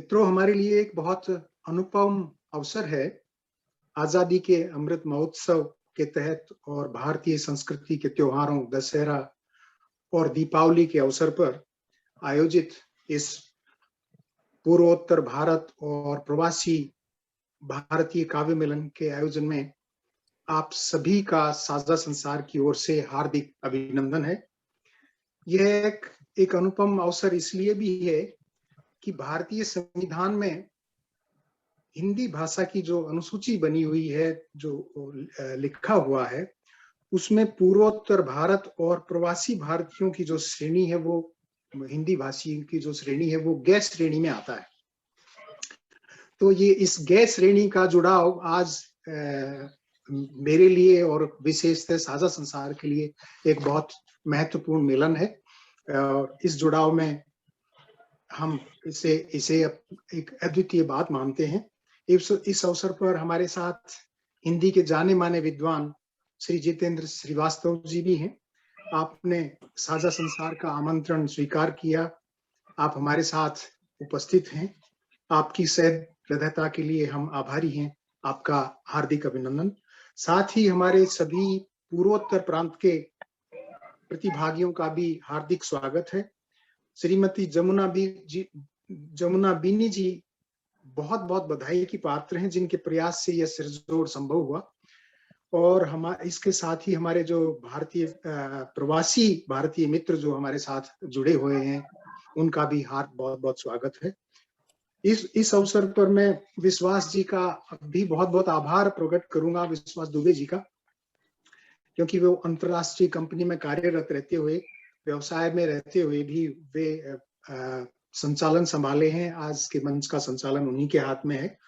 मित्रों, हमारे लिए एक बहुत अनुपम अवसर है आजादी के अमृत महोत्सव के तहत और भारतीय संस्कृति के त्योहारों दशहरा और दीपावली के अवसर पर आयोजित इस पूर्वोत्तर भारत और प्रवासी भारतीय काव्य मिलन के आयोजन में आप सभी का साझा संसार की ओर से हार्दिक अभिनंदन है। यह एक अनुपम अवसर इसलिए भी है कि भारतीय संविधान में हिंदी भाषा की जो अनुसूची बनी हुई है, जो लिखा हुआ है, उसमें पूर्वोत्तर भारत और प्रवासी भारतीयों की जो श्रेणी है, वो हिंदी भाषी की जो श्रेणी है वो गै श्रेणी में आता है। तो ये इस गै श्रेणी का जुड़ाव आज मेरे लिए और विशेषतः साझा संसार के लिए एक बहुत महत्वपूर्ण मिलन है। और इस जुड़ाव में हम इसे एक अद्वितीय बात मानते हैं। इस अवसर पर हमारे साथ हिंदी के जाने माने विद्वान श्री जितेंद्र श्रीवास्तव जी भी हैं। आपने साझा संसार का आमंत्रण स्वीकार किया, आप हमारे साथ उपस्थित हैं। आपकी सहृदयता के लिए हम आभारी हैं। आपका हार्दिक अभिनंदन। साथ ही हमारे सभी पूर्वोत्तर प्रांत के प्रतिभागियों का भी हार्दिक स्वागत है। श्रीमती जमुना बीनी जी बहुत बहुत बधाई की पात्र हैं, जिनके प्रयास से यह सिरजोर संभव हुआ। और इसके साथ ही हमारे जो प्रवासी भारतीय मित्र जो हमारे साथ जुड़े हुए हैं, उनका भी बहुत बहुत स्वागत है। इस अवसर पर मैं विश्वास जी का भी बहुत बहुत आभार प्रकट करूंगा, विश्वास दुबे जी का, क्योंकि वो अंतरराष्ट्रीय कंपनी में कार्यरत रहते हुए, व्यवसाय में रहते हुए भी वे संचालन संभाले हैं। आज के मंच का संचालन उन्हीं के हाथ में है।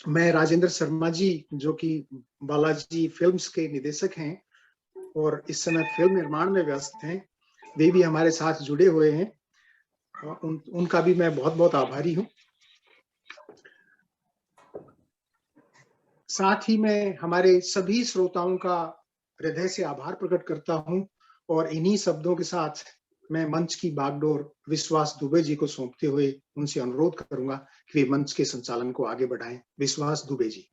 मैं राजेंद्र शर्मा जी, जो कि बालाजी फिल्म्स के निदेशक हैं और इस समय फिल्म निर्माण में व्यस्त हैं, वे भी हमारे साथ जुड़े हुए हैं। उनका भी मैं बहुत बहुत आभारी हूँ। साथ ही मैं हमारे सभी श्रोताओं का हृदय से आभार प्रकट करता हूँ और इन्हीं शब्दों के साथ मैं मंच की बागडोर विश्वास दुबे जी को सौंपते हुए उनसे अनुरोध करूंगा कि वे मंच के संचालन को आगे बढ़ाएं। विश्वास दुबे जी।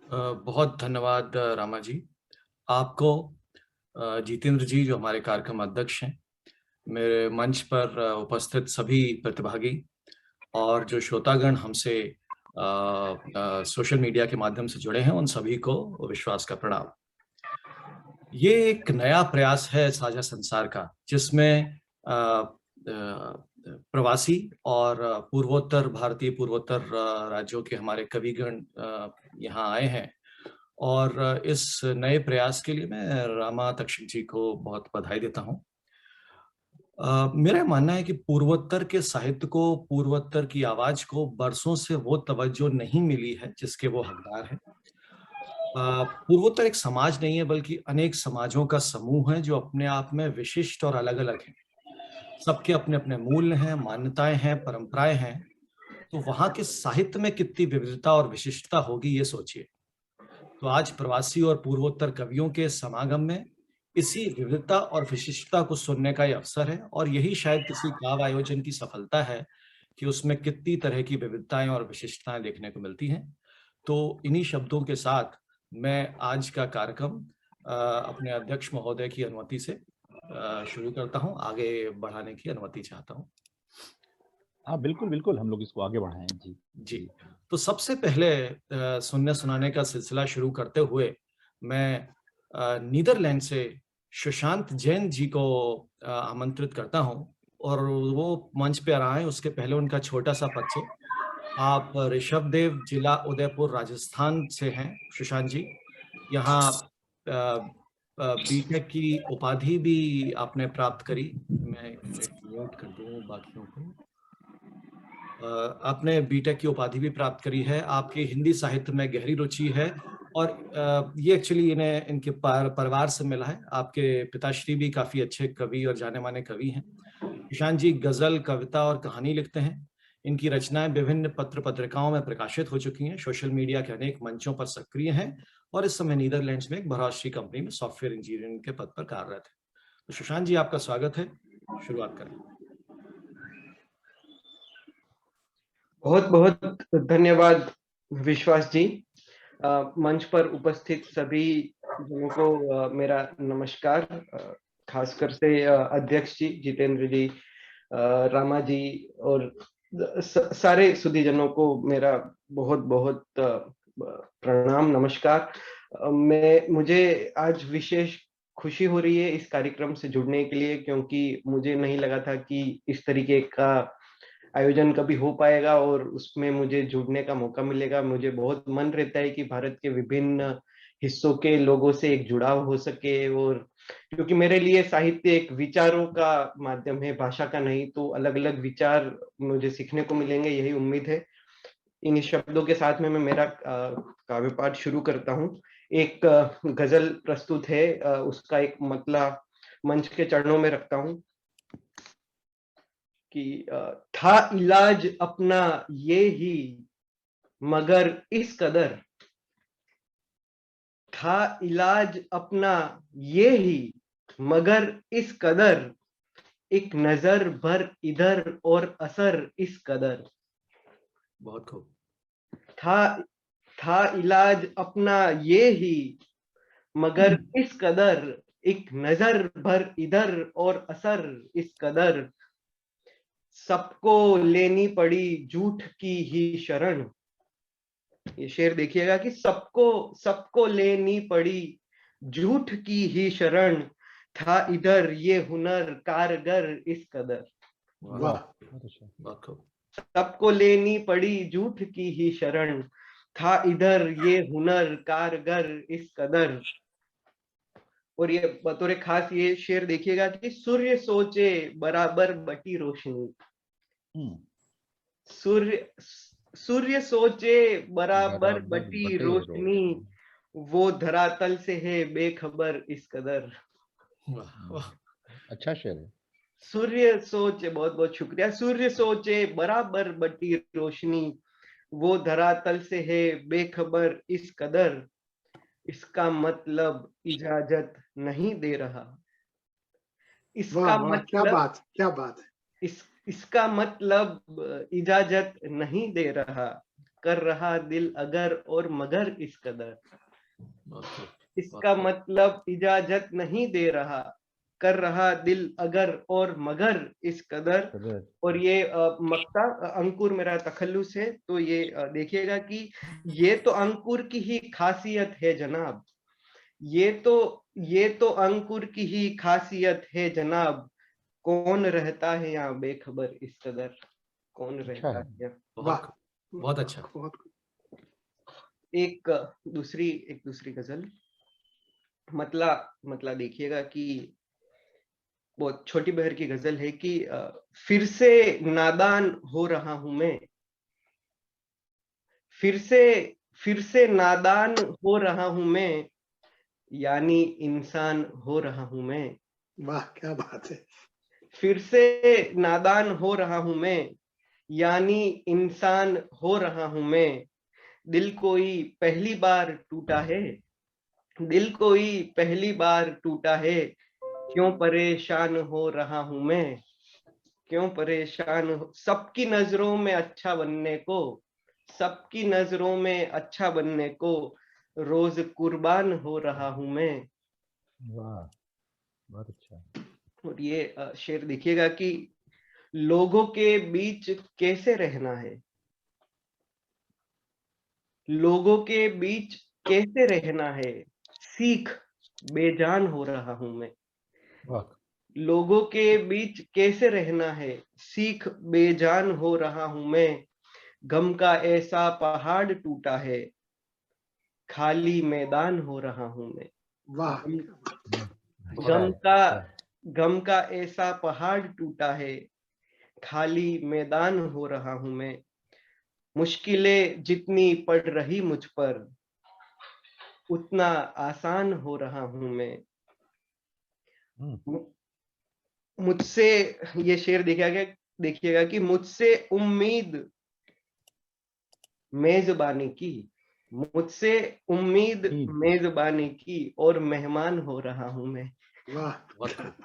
बहुत धन्यवाद रामा जी। आपको, जितेंद्र जी जो हमारे कार्यक्रम अध्यक्ष हैं, मेरे मंच पर उपस्थित सभी प्रतिभागी और जो श्रोतागण हमसे सोशल मीडिया के माध्यम से जुड़े हैं, उन सभी को विश्वास का प्रणाम। ये एक नया प्रयास है साझा संसार का, जिसमें प्रवासी और भारतीय पूर्वोत्तर राज्यों के हमारे कविगण यहाँ आए हैं। और इस नए प्रयास के लिए मैं रामा तक्षक जी को बहुत बधाई देता हूँ। मेरा मानना है कि पूर्वोत्तर के साहित्य को, पूर्वोत्तर की आवाज को बरसों से वो तवज्जो नहीं मिली है जिसके वो हकदार हैं। पूर्वोत्तर एक समाज नहीं है, बल्कि अनेक समाजों का समूह है जो अपने आप में विशिष्ट और अलग-अलग हैं। सबके अपने-अपने मूल्य हैं, मान्यताएं हैं, परंपराएं हैं। तो वहां के साहित्य में कितनी विविधता और विशिष्टता होगी, ये सोचिए। तो आज प्रवासी और पूर्वोत्तर कवियों के समागम में इसी विविधता और विशिष्टता को सुनने का ये अवसर है, और यही शायद किसी काव्य आयोजन की सफलता है कि उसमें कितनी तरह की विविधताएं और विशिष्टताएं देखने को मिलती हैं। तो इन्हीं शब्दों के साथ मैं आज का कार्यक्रम अपने अध्यक्ष महोदय की अनुमति से शुरू करता हूं, आगे बढ़ाने की अनुमति चाहता हूं। हाँ, बिल्कुल बिल्कुल, हम लोग इसको आगे बढ़ाएं। जी। तो सबसे पहले सुनने सुनाने का सिलसिला शुरू करते हुए मैं नीदरलैंड से सुशांत जैन जी को आमंत्रित करता हूं, और वो मंच पे आ रहा है। उसके पहले उनका छोटा सा परिचय। आप ऋषभदेव, जिला उदयपुर, राजस्थान से हैं सुशांत जी। यहाँ बीटेक की उपाधि भी आपने प्राप्त करी। मैं म्यूट कर दूं बाकियों को। आपने बीटेक की उपाधि भी प्राप्त करी है। आपकी हिंदी साहित्य में गहरी रुचि है, और ये एक्चुअली इन्हें इनके परिवार से मिला है। आपके पिताश्री भी काफी अच्छे कवि और जाने माने कवि हैं। सुशांत जी गजल, कविता और कहानी लिखते हैं। इनकी रचनाएं विभिन्न पत्र पत्रिकाओं में प्रकाशित हो चुकी हैं, सोशल मीडिया के अनेक मंचों पर सक्रिय हैं, और इस समय नीदरलैंड्स में एक बहुराष्ट्रीय कंपनी में सॉफ्टवेयर इंजीनियरिंग के पद पर कार्यरत है। तो सुशांत जी, आपका स्वागत है। शुरुआत करें। बहुत बहुत धन्यवाद विश्वास जी। मंच पर उपस्थित सभी जनों को मेरा नमस्कार। खासकर से अध्यक्ष जी, जितेंद्र जी, रामा जी और सारे सुधीजनों को मेरा बहुत बहुत प्रणाम, नमस्कार। मुझे आज विशेष खुशी हो रही है इस कार्यक्रम से जुड़ने के लिए, क्योंकि मुझे नहीं लगा था कि इस तरीके का आयोजन कभी हो पाएगा और उसमें मुझे जुड़ने का मौका मिलेगा। मुझे बहुत मन रहता है कि भारत के विभिन्न हिस्सों के लोगों से एक जुड़ाव हो सके, और क्योंकि मेरे लिए साहित्य एक विचारों का माध्यम है, भाषा का नहीं, तो अलग अलग विचार मुझे सीखने को मिलेंगे, यही उम्मीद है। इन शब्दों के साथ में मैं मेरा काव्य पाठ शुरू करता हूँ। एक गजल प्रस्तुत है, उसका एक मतला मंच के चरणों में रखता हूँ कि था इलाज अपना ये ही मगर इस कदर, था इलाज अपना ये ही मगर इस कदर, एक नजर भर इधर और असर इस कदर। बहुत खूब। था इलाज अपना ये ही मगर इस कदर, एक नजर भर इधर और असर इस कदर, सबको लेनी पड़ी झूठ की ही शरण। ये शेर देखिएगा कि सबको लेनी पड़ी झूठ की ही शरण, था इधर ये हुनर कारगर इस कदर। वाह, बहुत खूब। सबको लेनी पड़ी झूठ की ही शरण, था इधर ये हुनर कारगर इस कदर। और ये बतौर खास ये शेर देखिएगा कि सूर्य सोचे बराबर बटी रोशनी, सूर्य सोचे बराबर बटी रोशनी, वो धरातल से है बेखबर इस कदर। अच्छा शेर है। सूर्य सोचे, बहुत बहुत शुक्रिया। सूर्य सोचे बराबर बटी रोशनी, वो धरातल से है बेखबर इस कदर, इसका मतलब इजाजत नहीं दे रहा। इसका मतलब क्या बात है। इसका मतलब इजाजत नहीं दे रहा, कर रहा दिल अगर और मगर इस कदर। इसका मतलब इजाजत नहीं दे रहा, कर रहा दिल अगर और मगर इस कदर। और ये मक्ता अंकुर मेरा तखल्लुस है, तो ये देखिएगा कि ये तो अंकुर की ही खासियत है जनाब, ये तो अंकुर की ही खासियत है जनाब, कौन रहता है यहाँ बेखबर इस कदर, कौन रहता है यहाँ। वाह, बहुत अच्छा। एक दूसरी गजल मतला देखिएगा कि बहुत छोटी बहर की गजल है कि फिर से नादान हो रहा हूं मैं, फिर से नादान हो रहा हूं मैं, यानी इंसान हो रहा हूं मैं। वाह, क्या बात है। फिर से नादान हो रहा हूं मैं, यानी इंसान हो रहा हूं मैं। दिल कोई पहली बार टूटा है, दिल कोई पहली बार टूटा है, क्यों परेशान हो रहा हूं मैं, क्यों परेशान हो। सबकी नजरों में अच्छा बनने को, सबकी नजरों में अच्छा बनने को, रोज कुर्बान हो रहा हूं मैं। वाह, बहुत अच्छा। और ये शेर देखिएगा कि लोगों के बीच कैसे रहना है, लोगों के बीच कैसे रहना है, सीख बेजान हो रहा हूं मैं। लोगों के बीच कैसे रहना है, सीख बेजान हो रहा हूं मैं। गम का ऐसा पहाड़ टूटा है, खाली मैदान हो रहा हूं मैं। वाह, गम का ऐसा पहाड़ टूटा है, खाली मैदान हो रहा हूं मैं। मुश्किलें जितनी पड़ रही मुझ पर, उतना आसान हो रहा हूं मैं। मुझसे, ये शेर देखिएगा कि मुझसे उम्मीद मेजबानी की, मुझसे उम्मीद मेजबानी की, और मेहमान हो रहा हूं मैं।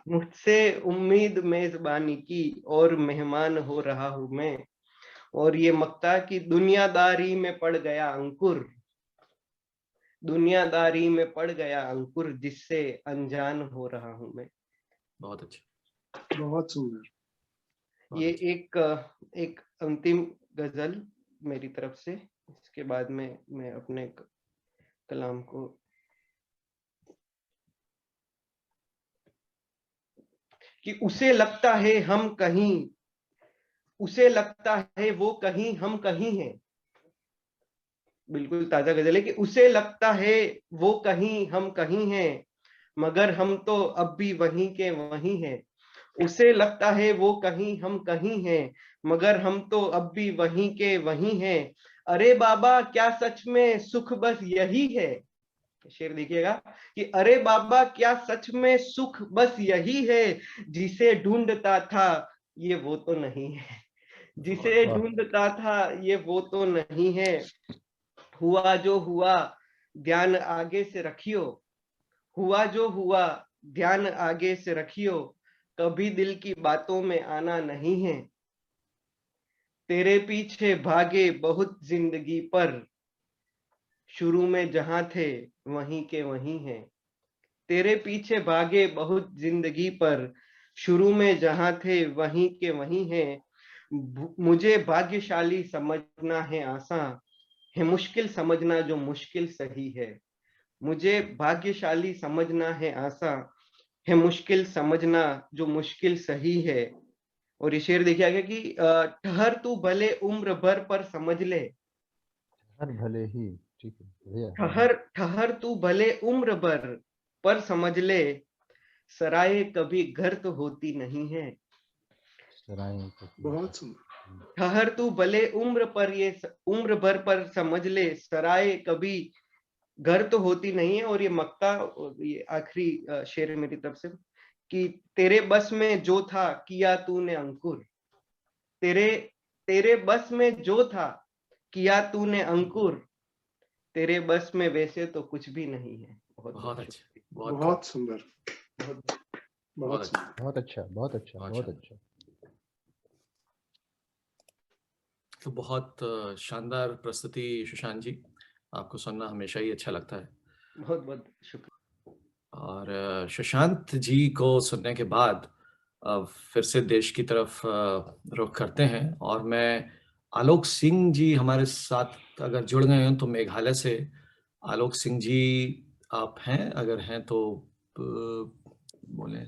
मुझसे उम्मीद मेजबानी की और मेहमान हो रहा हूं मैं। और ये मक्ता कि दुनियादारी में पड़ गया अंकुर, दुनियादारी में पड़ गया अंकुर, जिससे अनजान हो रहा हूं मैं। बहुत अच्छा, बहुत सुंदर। ये एक अंतिम गजल मेरी तरफ से। इसके बाद में मैं अपने कलाम को कि उसे लगता है हम कहीं, उसे लगता है वो कहीं हम कहीं हैं। बिल्कुल ताजा गजल है कि उसे लगता है वो कहीं हम कहीं हैं, मगर हम तो अब भी वहीं के वहीं हैं। उसे लगता है वो कहीं हम कहीं हैं, मगर हम तो अब भी वहीं के वहीं हैं। अरे बाबा क्या सच में सुख बस यही है। शेर देखिएगा कि अरे बाबा क्या सच में सुख बस यही है, जिसे ढूंढता था ये वो तो नहीं है, जिसे ढूंढता था ये वो तो नहीं है। हुआ जो हुआ ध्यान आगे से रखियो, हुआ जो हुआ ध्यान आगे से रखियो, कभी दिल की बातों में आना नहीं है। तेरे पीछे भागे बहुत जिंदगी पर, शुरू में जहां थे वहीं के वहीं हैं। तेरे पीछे भागे बहुत जिंदगी पर, शुरू में जहां थे वहीं के वहीं हैं। मुझे भाग्यशाली समझना है आसान, है मुश्किल समझना जो मुश्किल सही है। मुझे भाग्यशाली समझना है आसान, है मुश्किल समझना जो मुश्किल सही है। और ये शेर देखिए आगे कि ठहर तू भले उम्र भर पर समझ ले, हर भले ही, ठीक है, बढ़िया। ठहर ठहर तू भले उम्र भर पर समझ ले, सराय कभी घर तो होती नहीं है। सराय कभी, बहुत सुंदर। ठहर तू भले उम्र पर, ये उम्र भर पर समझ ले, सराय कभी घर तो होती नहीं है। और ये मक्ता, ये आखिरी शेर है मेरी तरफ से कि तेरे बस में जो था किया तूने अंकुर, तेरे तेरे बस में जो था किया तूने अंकुर, तेरे बस में वैसे तो कुछ भी नहीं है। बहुत अच्छा, बहुत सुंदर, बहुत बहुत अच्छा। सुंदर। बहुत अच्छा, बहुत अच्छा, बहुत अच्छा। तो बहुत शानदार प्रस्तुति सुशांत जी, आपको सुनना हमेशा ही अच्छा लगता है। बहुत बहुत शुक्रिया। और सुशांत जी को सुनने के बाद फिर से देश की तरफ रुख करते हैं और मैं आलोक सिंह जी हमारे साथ अगर जुड़ गए हैं तो मेघालय से। आलोक सिंह जी आप हैं, अगर हैं तो बोले।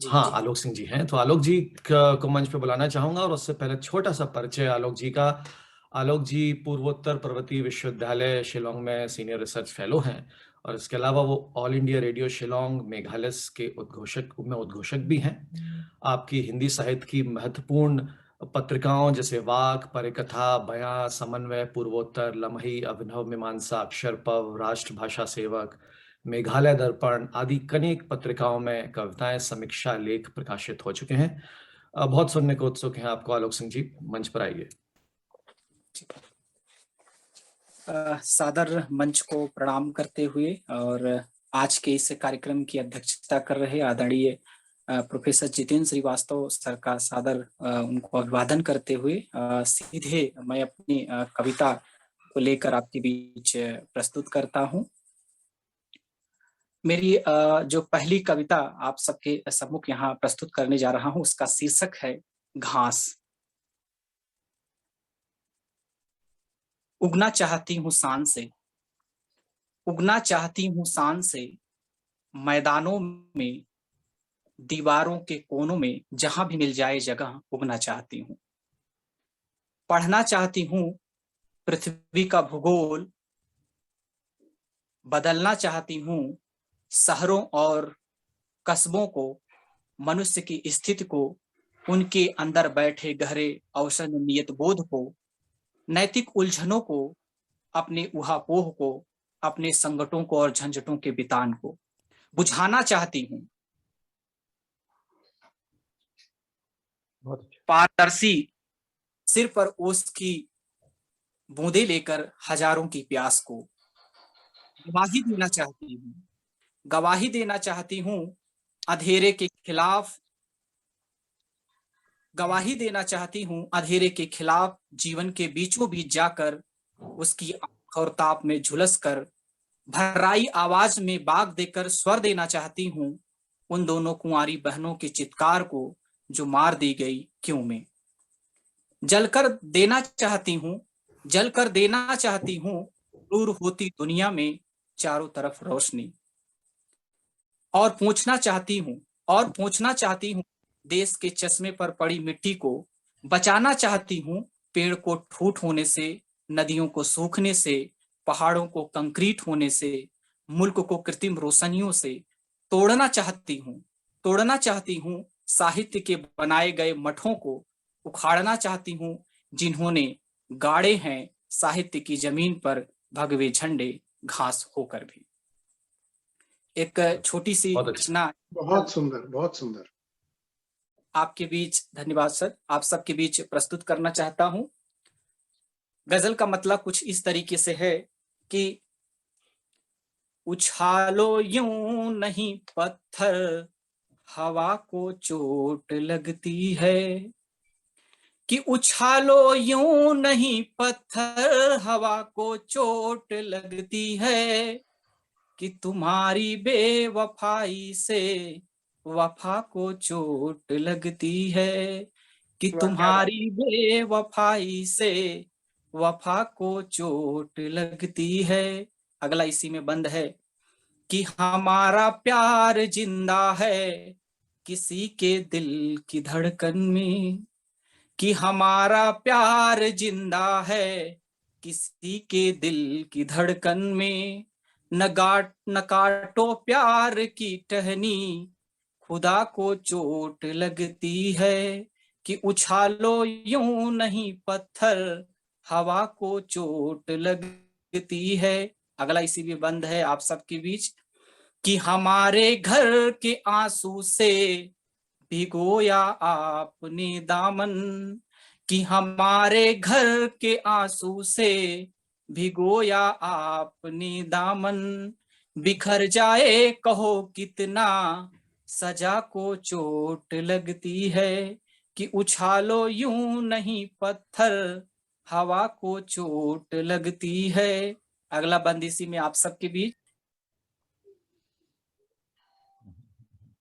हाँ, आलोक सिंह जी हैं, तो आलोक जी को मंच पे बुलाना चाहूंगा और उससे पहले छोटा सा परिचय आलोक जी का। आलोक जी पूर्वोत्तर पर्वतीय विश्वविद्यालय शिलोंग में सीनियर रिसर्च फेलो हैं और इसके अलावा वो all India radio Shillong Meghalaya के उद्घोषक भी हैं। आपकी हिंदी साहित्य की महत्वपूर्ण पत्रिकाओं जैसे वाक, परिकथा, बयां, समन्वय, पूर्वोत्तर, लम्ही, अभिनव मीमांसा, अक्षरपव, राष्ट्रभाषा सेवक, मेघालय दर्पण आदि कनेक पत्रिकाओं में कविताएं, समीक्षा, लेख प्रकाशित हो चुके हैं। बहुत सुनने को उत्सुक हैं आपको आलोक सिंह जी, मंच पर आइए। सादर मंच को प्रणाम करते हुए और आज के इस कार्यक्रम की अध्यक्षता कर रहे आदरणीय प्रोफेसर जितेंद्र श्रीवास्तव सर का सादर उनको अभिवादन करते हुए सीधे मैं अपनी कविता को लेकर आपके बीच प्रस्तुत करता हूं। मेरी जो पहली कविता आप सबके सम्मुख यहाँ प्रस्तुत करने जा रहा हूं उसका शीर्षक है घास। उगना चाहती हूँ शान से, उगना चाहती हूँ शान से, मैदानों में, दीवारों के कोनों में, जहां भी मिल जाए जगह उगना चाहती हूँ। पढ़ना चाहती हूँ पृथ्वी का भूगोल, बदलना चाहती हूँ शहरों और कस्बों को, मनुष्य की स्थिति को, उनके अंदर बैठे गहरे अवसर नियत बोध को, नैतिक उलझनों को, अपने उहापोह को, अपने संकटों को और झंझटों के बितान को बुझाना चाहती हूँ। पारदर्शी सिर पर ओस की बूंदे लेकर हजारों की प्यास को गवाही देना चाहती हूँ, गवाही देना चाहती हूँ अंधेरे के खिलाफ, गवाही देना चाहती हूँ अंधेरे के खिलाफ, जीवन के बीचों बीच जाकर उसकी आंख और ताप में झुलस कर भर्राई आवाज में बाग देकर स्वर देना चाहती हूँ उन दोनों कुंवारी बहनों के चित्कार को जो मार दी गई क्यों में। जलकर देना चाहती हूँ, जलकर देना चाहती हूँ क्रूर होती दुनिया में चारों तरफ रोशनी। और पूछना चाहती हूँ देश के चश्मे पर पड़ी मिट्टी को, बचाना चाहती हूँ पेड़ को ठूठ होने से, नदियों को सूखने से, पहाड़ों को कंक्रीट होने से, मुल्क को कृत्रिम रोशनियों से। तोड़ना चाहती हूँ साहित्य के बनाए गए मठों को, उखाड़ना चाहती हूँ जिन्होंने गाड़े हैं साहित्य की जमीन पर भगवे झंडे घास होकर भी। एक छोटी सी रचना, बहुत सुंदर, बहुत सुंदर। आपके बीच, धन्यवाद सर, आप सबके बीच प्रस्तुत करना चाहता हूं। गजल का मतलब कुछ इस तरीके से है कि उछालो यूं नहीं पत्थर, हवा को चोट लगती है, कि उछालो यूं नहीं पत्थर, हवा को चोट लगती है, कि तुम्हारी बेवफाई से वफा को चोट लगती है, कि तुम्हारी बेवफाई से वफा को चोट लगती है। अगला इसी में बंद है कि हमारा प्यार जिंदा है किसी के दिल की धड़कन में, कि हमारा प्यार जिंदा है किसी के दिल की धड़कन में। न काटो प्यार की टहनी, खुदा को चोट लगती है, कि उछालो यूं नहीं पत्थर, हवा को चोट लगती है। अगला इसी भी बंद है आप सबके बीच कि हमारे घर के आंसू से भिगोया आपने दामन, कि हमारे घर के आंसू से भिगोया आपने दामन। बिखर जाए कहो कितना, सजा को चोट लगती है, कि उछालो यूं नहीं पत्थर, हवा को चोट लगती है। अगला बंदिशी में आप सबके बीच,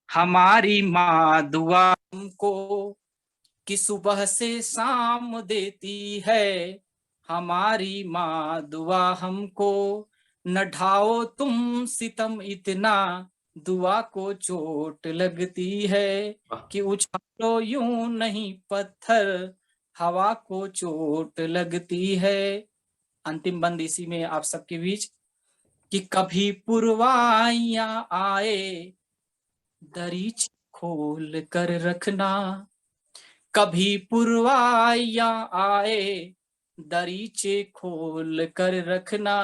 हमारी माँ दुआ हमको कि सुबह से शाम देती है, हमारी माँ दुआ हमको, न ढाओ तुम सितम इतना, दुआ को चोट लगती है, कि उछालो यूं नहीं पत्थर, हवा को चोट लगती है। अंतिम बंद इसी में आप सबके बीच कि कभी पुरवाइयां आए दरीच खोल कर रखना, कभी पुरवाइयां आए दरीचे खोल कर रखना,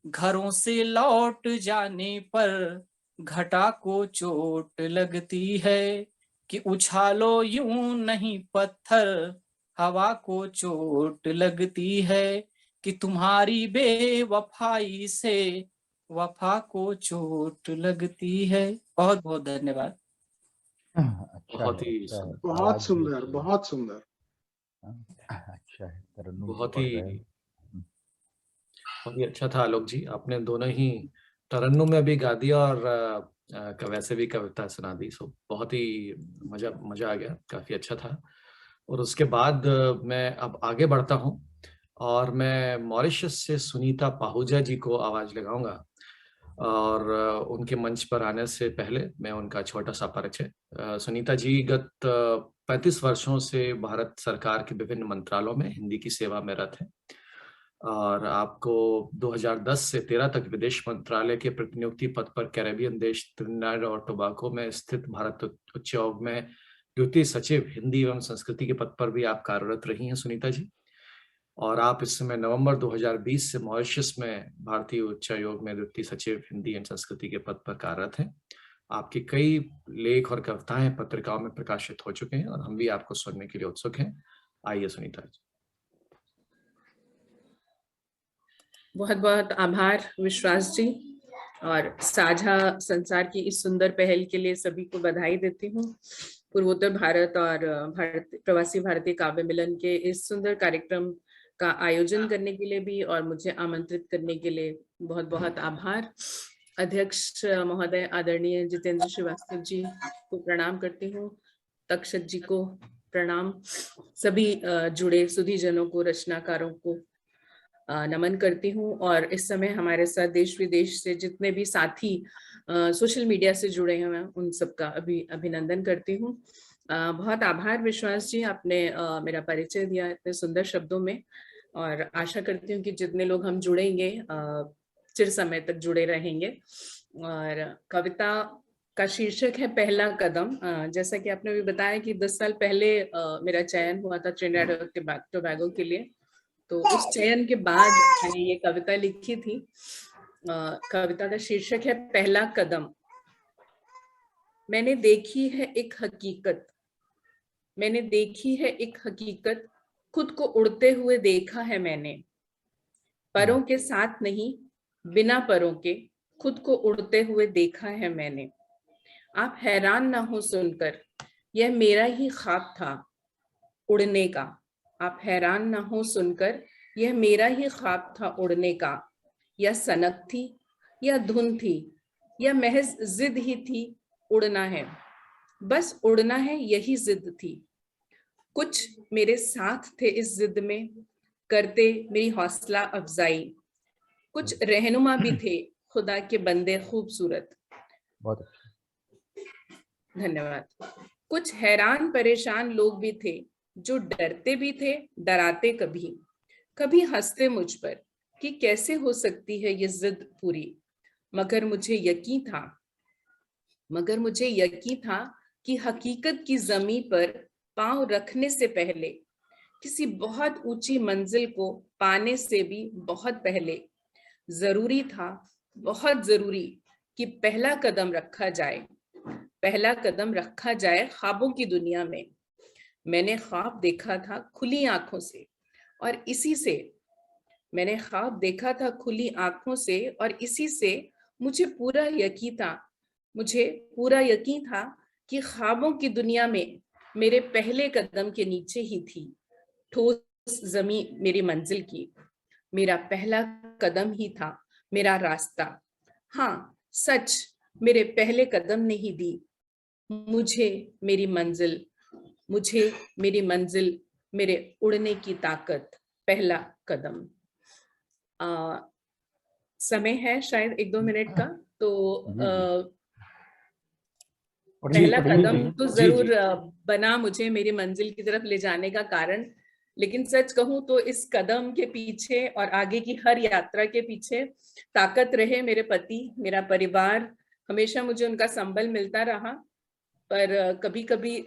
घरों से लौट जाने पर घटा को चोट लगती है, कि उछालो यूं नहीं पत्थर, हवा को चोट लगती है, कि तुम्हारी बेवफाई से वफा को चोट लगती है। बहुत बहुत धन्यवाद। अच्छा बहुत है, ही अच्छा है, बहुत आवाज भी सुंदर, अच्छी है। बहुत सुंदर। अच्छा है, तरन्नुम तो बहुत पढ़ रहे हैं। ही अच्छा था आलोक जी, आपने दोनों ही तरन्नुम में भी गा दिया और वैसे भी कविता सुना दी। सो बहुत ही मजा आ गया, काफी अच्छा था। और उसके बाद मैं अब आगे बढ़ता हूँ और मैं मॉरिशस से सुनीता पाहुजा जी को आवाज लगाऊंगा। और उनके मंच पर आने से पहले मैं उनका छोटा सा परिचय। सुनीता जी गत 35 वर्षों से भारत सरकार के विभिन्न मंत्रालयों में हिंदी की सेवा में रत हैं और आपको 2010 से 13 तक विदेश मंत्रालय के प्रतिनियुक्ति पद पर कैरेबियन देश त्रिनिदाद और टोबागो में स्थित भारत उच्चायोग में द्वितीय सचिव हिंदी एवं संस्कृति के पद पर भी आप कार्यरत रही हैं सुनीता जी। और आप इस समय नवंबर 2020 से मॉरिशस में भारतीय उच्चायोग में द्वितीय सचिव हिंदी एवं संस्कृति के पद पर कार्यरत हैं। आपके कई लेख और कविताएं पत्रिकाओं में प्रकाशित हो चुके हैं और हम भी आपको सुनने के लिए उत्सुक हैं। आइए सुनीता जी। बहुत बहुत आभार विश्वास जी, और साझा संसार की इस सुंदर पहल के लिए सभी को बधाई देती हूँ। पूर्वोत्तर भारत और प्रवासी भारतीय काव्य मिलन के इस सुंदर कार्यक्रम का आयोजन करने के लिए भी और मुझे आमंत्रित करने के लिए बहुत बहुत आभार। अध्यक्ष महोदय आदरणीय जितेंद्र श्रीवास्तव जी को प्रणाम करती हूँ, तक्षक जी को प्रणाम, सभी जुड़े सुधीजनों को, रचनाकारों को नमन करती हूँ। और इस समय हमारे साथ देश विदेश से जितने भी साथी सोशल मीडिया से जुड़े हैं उन सबका अभिनंदन करती हूँ। बहुत आभार विश्वास जी, आपने मेरा परिचय दिया इतने सुंदर शब्दों में, और आशा करती हूँ कि जितने लोग हम जुड़ेंगे चिर समय तक जुड़े रहेंगे। और कविता का शीर्षक है पहला कदम। जैसा कि आपने भी बताया कि 10 साल पहले मेरा चयन हुआ था ट्रिनिडाड और टोबैगो के लिए, तो उस चयन के बाद मैंने ये कविता लिखी थी। कविता का शीर्षक है पहला कदम। मैंने देखी है एक हकीकत, मैंने देखी है एक हकीकत, खुद को उड़ते हुए देखा है मैंने, परों के साथ नहीं बिना परों के खुद को उड़ते हुए देखा है मैंने। आप हैरान ना हो सुनकर, यह मेरा ही ख्वाब था उड़ने का। आप हैरान ना हो सुनकर, यह मेरा ही ख्वाब था उड़ने का। या सनक थी या धुन थी या महज जिद ही थी, उड़ना है, बस उड़ना है, यही जिद थी। कुछ मेरे साथ थे इस जिद में, करते मेरी हौसला अफजाई। कुछ रहनुमा भी थे, खुदा के बंदे खूबसूरत। बहुत धन्यवाद। कुछ हैरान परेशान लोग भी थे, जो डरते भी थे, डराते कभी, कभी हंसते मुझ पर कि कैसे हो सकती है ये जिद पूरी। मगर मुझे यकीन था कि हकीकत की जमीन पर पांव रखने से पहले, किसी बहुत ऊंची मंजिल को पाने से भी बहुत पहले, जरूरी था, बहुत जरूरी कि पहला कदम रखा जाए, पहला कदम रखा जाए ख्वाबों की दुनिया में। मैंने ख्वाब देखा था खुली आंखों से, और इसी से मैंने ख्वाब देखा था खुली आंखों से, और इसी से मुझे पूरा यकीन था कि ख्वाबों की दुनिया में मेरे पहले कदम के नीचे ही थी ठोस जमीन मेरी मंजिल की। मेरा पहला कदम ही था मेरा रास्ता। हाँ सच, मेरे पहले कदम ने ही दी मुझे मेरी मंजिल, मेरे उड़ने की ताकत। पहला कदम। समय है शायद 1-2 मिनट का, तो पहला कदम तो जरूर बना मुझे मेरी मंजिल की तरफ ले जाने का कारण। लेकिन सच कहूं तो इस कदम के पीछे और आगे की हर यात्रा के पीछे ताकत रहे मेरे पति, मेरा परिवार। हमेशा मुझे उनका संबल मिलता रहा, पर कभी कभी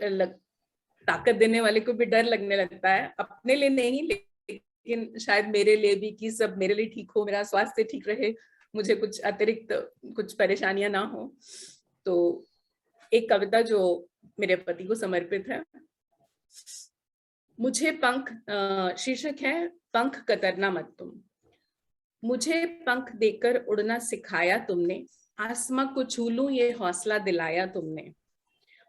ताकत देने वाले को भी डर लगने लगता है, अपने लिए नहीं लेकिन शायद मेरे लिए भी, कि सब मेरे लिए ठीक हो, मेरा स्वास्थ्य ठीक रहे, मुझे कुछ अतिरिक्त कुछ परेशानियां ना हो। तो एक कविता जो मेरे पति को समर्पित है। मुझे पंख, शीर्षक है पंख कतरना मत तुम। मुझे पंख देकर उड़ना सिखाया तुमने, आसमां को छू लूं ये हौसला दिलाया तुमने।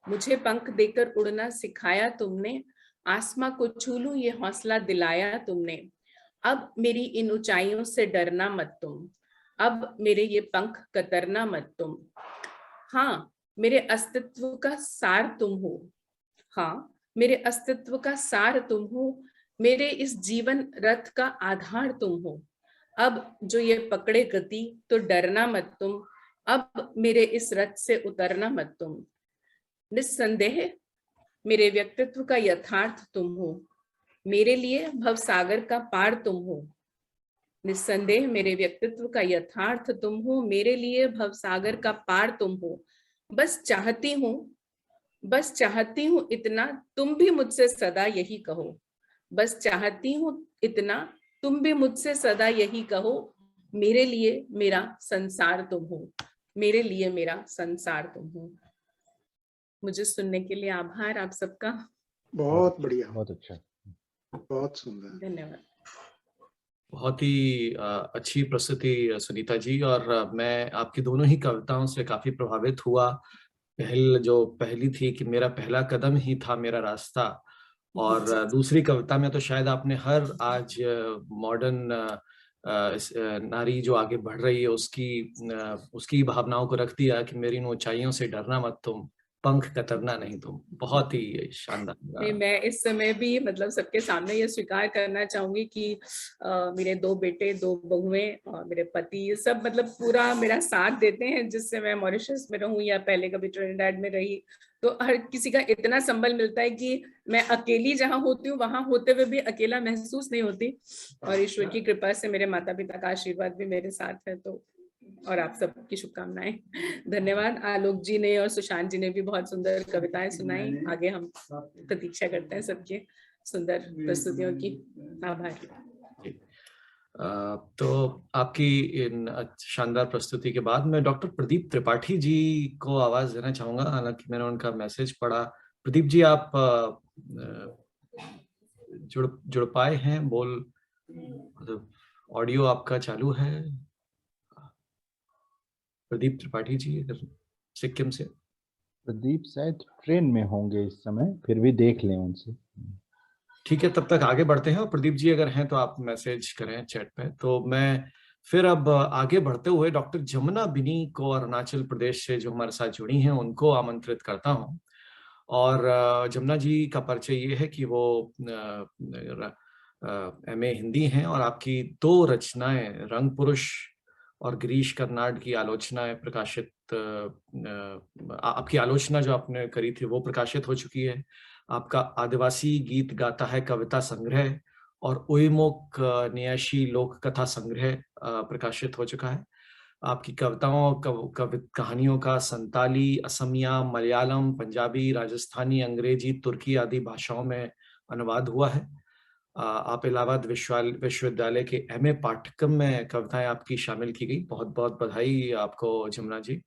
मुझे पंख देकर उड़ना सिखाया तुमने, आसमां को छू लूं ये हौसला दिलाया तुमने। अब मेरी इन ऊंचाइयों से डरना मत तुम, अब मेरे ये पंख कतरना मत तुम। हाँ मेरे अस्तित्व का सार तुम हो, हाँ मेरे अस्तित्व का सार तुम हो, मेरे इस जीवन रथ का आधार तुम हो। अब जो ये पकड़े गति तो डरना मत तुम, अब मेरे इस रथ से उतरना मत तुम। निस्संदेह मेरे व्यक्तित्व का यथार्थ तुम हो, मेरे लिए भवसागर का पार तुम हो। निस्संदेह मेरे व्यक्तित्व का यथार्थ तुम हो, मेरे लिए भवसागर का पार तुम हो। बस चाहती हूँ इतना, तुम भी मुझसे सदा यही कहो। बस चाहती हूँ इतना, तुम भी मुझसे सदा यही कहो। मेरे लिए मेरा संसार तुम हो, मेरे लिए मेरा संसार तुम हो। मुझे सुनने के लिए आभार आप सबका। बहुत बढ़िया, बहुत अच्छा, बहुत सुंदर, धन्यवाद। बहुत ही अच्छी प्रस्तुति सुनीता जी, और मैं आपकी दोनों ही कविताओं से काफी प्रभावित हुआ। पहली थी कि मेरा पहला कदम ही था मेरा रास्ता, और दूसरी कविता में तो शायद आपने हर आज मॉडर्न नारी जो आगे बढ़ रही है उसकी भावनाओं को रख दिया कि मेरी इन ऊंचाइयों से डरना मत तुम, पंख कतरना नहीं तुम। बहुत ही शानदार। नहीं, मैं इस समय भी मतलब सबके सामने ये स्वीकार करना चाहूंगी कि मेरे 2 बेटे, 2 बहुएं और मेरे पति, ये सब मतलब पूरा मेरा साथ देते हैं। जिससे मैं मॉरिशस में रहूं या पहले कभी ट्रिनिडाड में रही, तो हर किसी का इतना संबल मिलता है कि मैं अकेली जहां होती हूँ वहां होते हुए भी अकेला महसूस नहीं होती। और ईश्वर की कृपा से मेरे माता पिता का आशीर्वाद भी मेरे साथ है। तो और आप सबकी शुभकामनाएं। धन्यवाद। आलोक जी ने और सुशांत जी ने भी बहुत सुंदर कविताएं सुनाई। आगे हम प्रतीक्षा करते हैं सबके सुंदर प्रस्तुतियों की। आभार। तो आपकी इन शानदार प्रस्तुति के बाद मैं डॉक्टर प्रदीप त्रिपाठी जी को आवाज देना चाहूंगा। हालांकि मैंने उनका मैसेज पढ़ा। प्रदीप जी, आप जुड़ पाए हैं? मतलब ऑडियो आपका चालू है? प्रदीप त्रिपाठी जी अगर सिक्किम से। प्रदीप शायद ट्रेन में होंगे इस समय, फिर भी देख लें उनसे। ठीक है, तब तक आगे बढ़ते हैं। और प्रदीप जी अगर हैं तो आप मैसेज करें चैट पे। तो मैं फिर अब आगे बढ़ते हुए डॉक्टर जमुना बिनी को अरुणाचल प्रदेश से जो हमारे साथ जुड़ी हैं उनको आमंत्रित करता हूं। और जमुना जी का परिचय ये है कि वो MA हिंदी हैं और आपकी 2 रचनाएं रंग पुरुष और गिरीश कर्नाड की आलोचनाएं प्रकाशित, आपकी आलोचना जो आपने करी थी वो प्रकाशित हो चुकी है। आपका आदिवासी गीत गाता है कविता संग्रह और उइमोक न्याशी लोक कथा संग्रह प्रकाशित हो चुका है। आपकी कविताओं कहानियों का संताली, असमिया, मलयालम, पंजाबी, राजस्थानी, अंग्रेजी, तुर्की आदि भाषाओं में अनुवाद हुआ है। आप इलाहाबाद विश्वविद्यालय के MA पाठ्यक्रम में कविताएं आपकी शामिल की गई। बहुत बहुत बधाई आपको जमुना जी।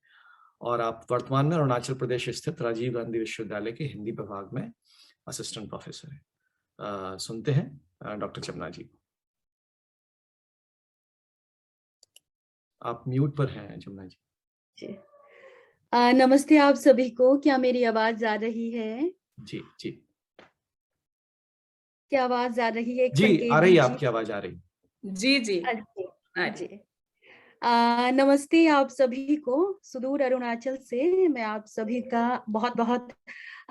और आप वर्तमान में अरुणाचल प्रदेश स्थित राजीव गांधी विश्वविद्यालय के हिंदी विभाग में असिस्टेंट प्रोफेसर है। सुनते हैं डॉक्टर जमुना जी। आप म्यूट पर हैं जमुना जी। नमस्ते आप सभी को। क्या मेरी आवाज आ रही है? जी जी, क्या आवाज आ रही है? एक जी संकेत आ रही है, दीजिए। आपकी आवाज आ रही। जी जी जी। नमस्ते आप सभी को। सुदूर अरुणाचल से मैं आप सभी का बहुत बहुत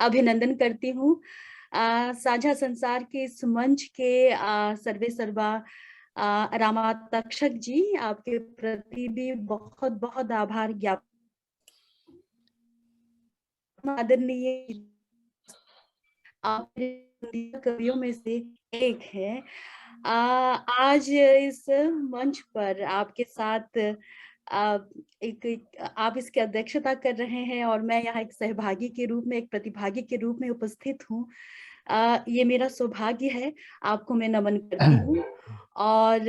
अभिनंदन करती हूँ। साझा संसार के इस मंच के सर्वे सर्वा रामा तक्षक जी, आपके प्रति भी बहुत बहुत आभार ज्ञापन। आदरणीय आप कवियों में से एक है। आज इस मंच पर आपके साथ आप इसकी अध्यक्षता कर रहे हैं और मैं यहाँ एक सहभागी के रूप में, एक प्रतिभागी के रूप में उपस्थित हूँ। ये मेरा सौभाग्य है। आपको मैं नमन करती हूँ। और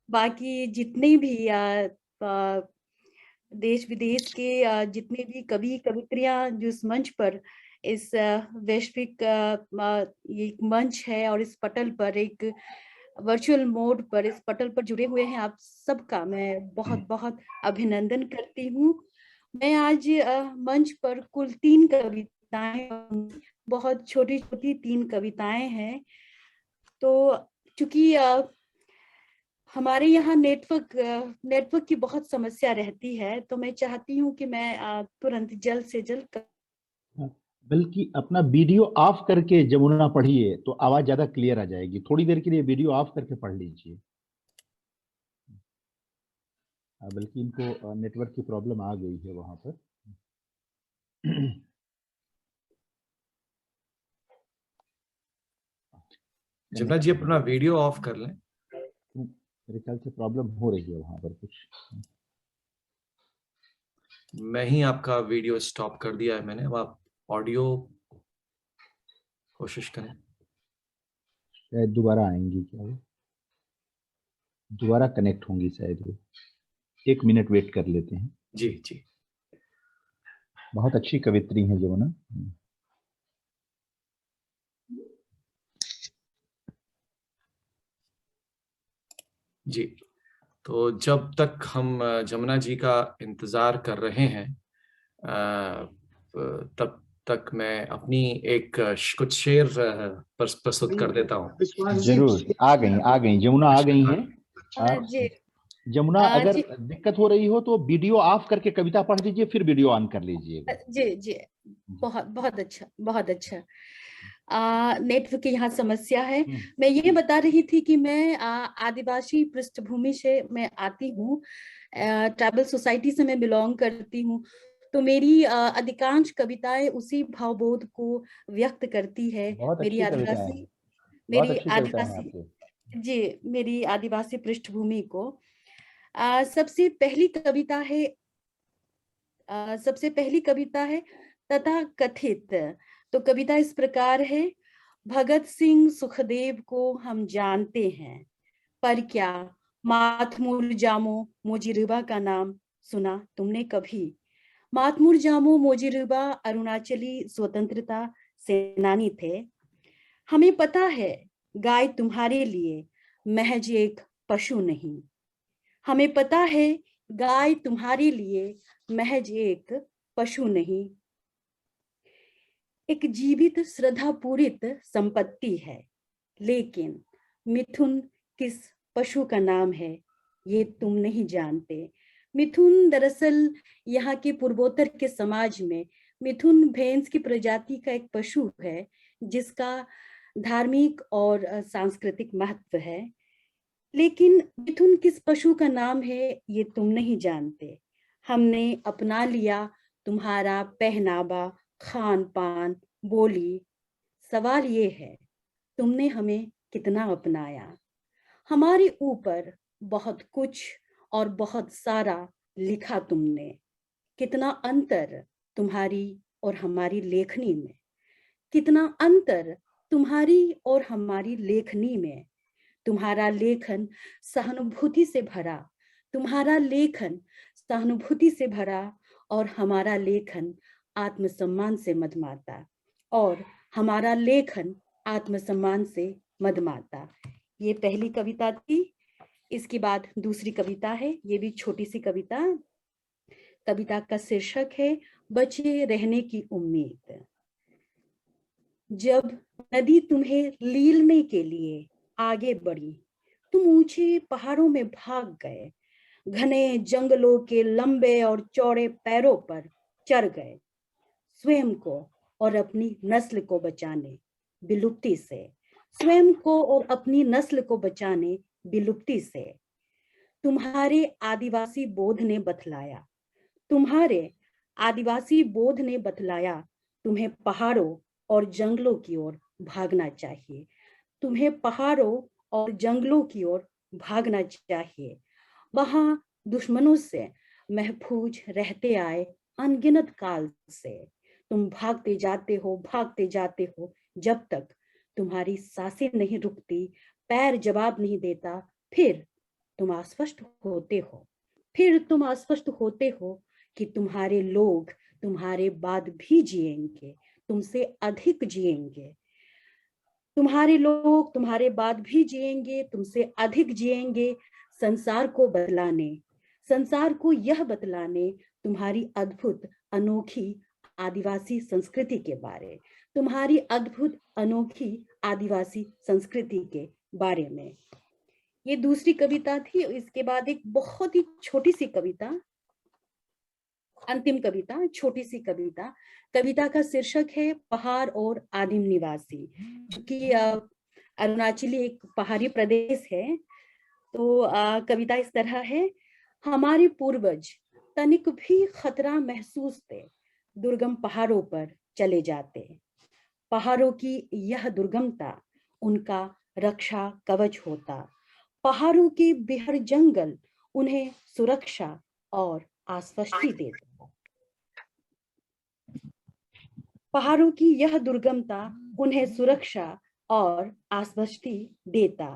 बाकी जितने भी देश विदेश के जितने भी कवि कवित्रियां जो इस मंच पर, इस वैश्विक ये मंच है और इस पटल पर, एक वर्चुअल मोड पर इस पटल पर जुड़े हुए हैं, आप सबका मैं बहुत बहुत अभिनंदन करती हूँ। मैं आज मंच पर कुल 3 कविताएं, बहुत छोटी छोटी 3 कविताएं हैं। तो चूंकि हमारे यहाँ नेटवर्क की बहुत समस्या रहती है, तो मैं चाहती हूँ कि मैं तुरंत जल्द से जल्द। बल्कि अपना वीडियो ऑफ करके जमुना पढ़िए तो आवाज ज्यादा क्लियर आ जाएगी। थोड़ी देर के लिए वीडियो ऑफ करके पढ़ लीजिए। बल्कि इनको नेटवर्क की प्रॉब्लम आ गई है वहां पर। जमुना जी अपना वीडियो ऑफ कर लें। मेरे ख्याल से प्रॉब्लम हो रही है वहां पर कुछ। मैं ही आपका वीडियो स्टॉप कर दिया है मैंने। अब आप ऑडियो कोशिश करें। शायद दोबारा आएंगी क्या वो? दोबारा कनेक्ट होंगी शायद वो। 1 मिनट वेट कर लेते हैं। जी जी। बहुत अच्छी कवित्री हैं जमुना। जी, तो जब तक हम जमुना जी का इंतजार कर रहे हैं, तब तक मैं अपनी एक कुछ शेर प्रस्तुत कर देता हूँ। विश्वास जी, जरूर, आ गई जमुना, आ गई हैं। जी जमुना, अगर जी दिक्कत हो रही हो तो वीडियो ऑफ करके कविता पढ़ दीजिए, फिर वीडियो ऑन कर लीजिएगा। जी जी बहुत बहुत अच्छा, बहुत अच्छा। नेटवर्क की यहाँ समस्या है। मैं ये बता रही थी कि मैं आदिवासी पृष्ठभूमि से मैं आती हूँ, ट्राइबल सोसाइटी से मैं बिलोंग करती हूँ, तो मेरी अधिकांश कविताएं उसी भावबोध को व्यक्त करती है। बहुत मेरी अच्छी कविता है, आदिवासी बहुत अच्छी कविता है आदिवासी आपकी। जी, मेरी आदिवासी पृष्ठभूमि को सबसे पहली कविता है तथा कथित। तो कविता इस प्रकार है। भगत सिंह सुखदेव को हम जानते हैं, पर क्या मातमुर जामो मोजिरुबा का नाम सुना तुमने कभी? मातमुर जामो मोजिरुबा अरुणाचली स्वतंत्रता सेनानी थे। हमें पता है गाय तुम्हारे लिए महज एक पशु नहीं। हमें पता है गाय तुम्हारे लिए महज एक पशु नहीं, एक जीवित श्रद्धा पूरित संपत्ति है। लेकिन मिथुन किस पशु का नाम है ये तुम नहीं जानते। मिथुन दरअसल यहाँ के पूर्वोत्तर के समाज में मिथुन भैंस की प्रजाति का एक पशु है, जिसका धार्मिक और सांस्कृतिक महत्व है। लेकिन मिथुन किस पशु का नाम है ये तुम नहीं जानते। हमने अपना लिया तुम्हारा पहनावा, खान पान, बोली। सवाल ये है तुमने हमें कितना अपनाया। हमारे ऊपर बहुत कुछ और बहुत सारा लिखा तुमने। कितना अंतर तुम्हारी और हमारी लेखनी में, कितना अंतर तुम्हारी और हमारी लेखनी में। तुम्हारा लेखन सहानुभूति से भरा, तुम्हारा लेखन सहानुभूति से भरा, और हमारा लेखन आत्मसम्मान से मदमाता, और हमारा लेखन आत्मसम्मान से मदमाता। ये पहली कविता थी। इसके बाद दूसरी कविता है, ये भी छोटी सी कविता। कविता का शीर्षक है बचे रहने की उम्मीद। जब नदी तुम्हें लीलने के लिए आगे बढ़ी, तुम ऊंचे पहाड़ों में भाग गए, घने जंगलों के लंबे और चौड़े पैरों पर चढ़ गए, स्वयं को और अपनी नस्ल को बचाने विलुप्ति से, स्वयं को और अपनी नस्ल को बचाने विलुप्ति से। तुम्हारे आदिवासी बोध ने बतलाया, तुम्हारे आदिवासी बोध ने बतलाया, तुम्हें पहाड़ों और जंगलों की ओर भागना चाहिए, तुम्हें पहाड़ों और जंगलों की ओर भागना चाहिए। वहां दुश्मनों से महफूज रहते आए अनगिनत काल से। तुम भागते जाते हो जब तक तुम्हारी सांसें नहीं रुकती, पैर जवाब नहीं देता, फिर तुम आश्वस्त होते हो कि तुम्हारे लोग तुम्हारे बाद भी जिएंगे, तुमसे अधिक जिएंगे। तुम्हारे लोग तुम्हारे बाद भी जिएंगे, तुमसे अधिक जिएंगे, संसार को यह बतलाने तुम्हारी अद्भुत अनोखी आदिवासी संस्कृति के बारे, तुम्हारी अद्भुत अनोखी आदिवासी संस्कृति के बारे में। ये दूसरी कविता थी। इसके बाद एक बहुत ही छोटी सी कविता, अंतिम कविता, छोटी सी कविता। कविता का शीर्षक है पहाड़ और आदिम निवासी। क्योंकि अरुणाचली एक पहाड़ी प्रदेश है, तो कविता इस तरह है। हमारे पूर्वज तनिक भी खतरा महसूस थे, दुर्गम पहाड़ों पर चले जाते। पहाड़ों की यह दुर्गमता उनका रक्षा कवच होता। पहाड़ों के बेहद जंगल उन्हें सुरक्षा और आश्वस्ति देते। पहाड़ों की यह दुर्गमता उन्हें सुरक्षा और आश्वस्ति देता।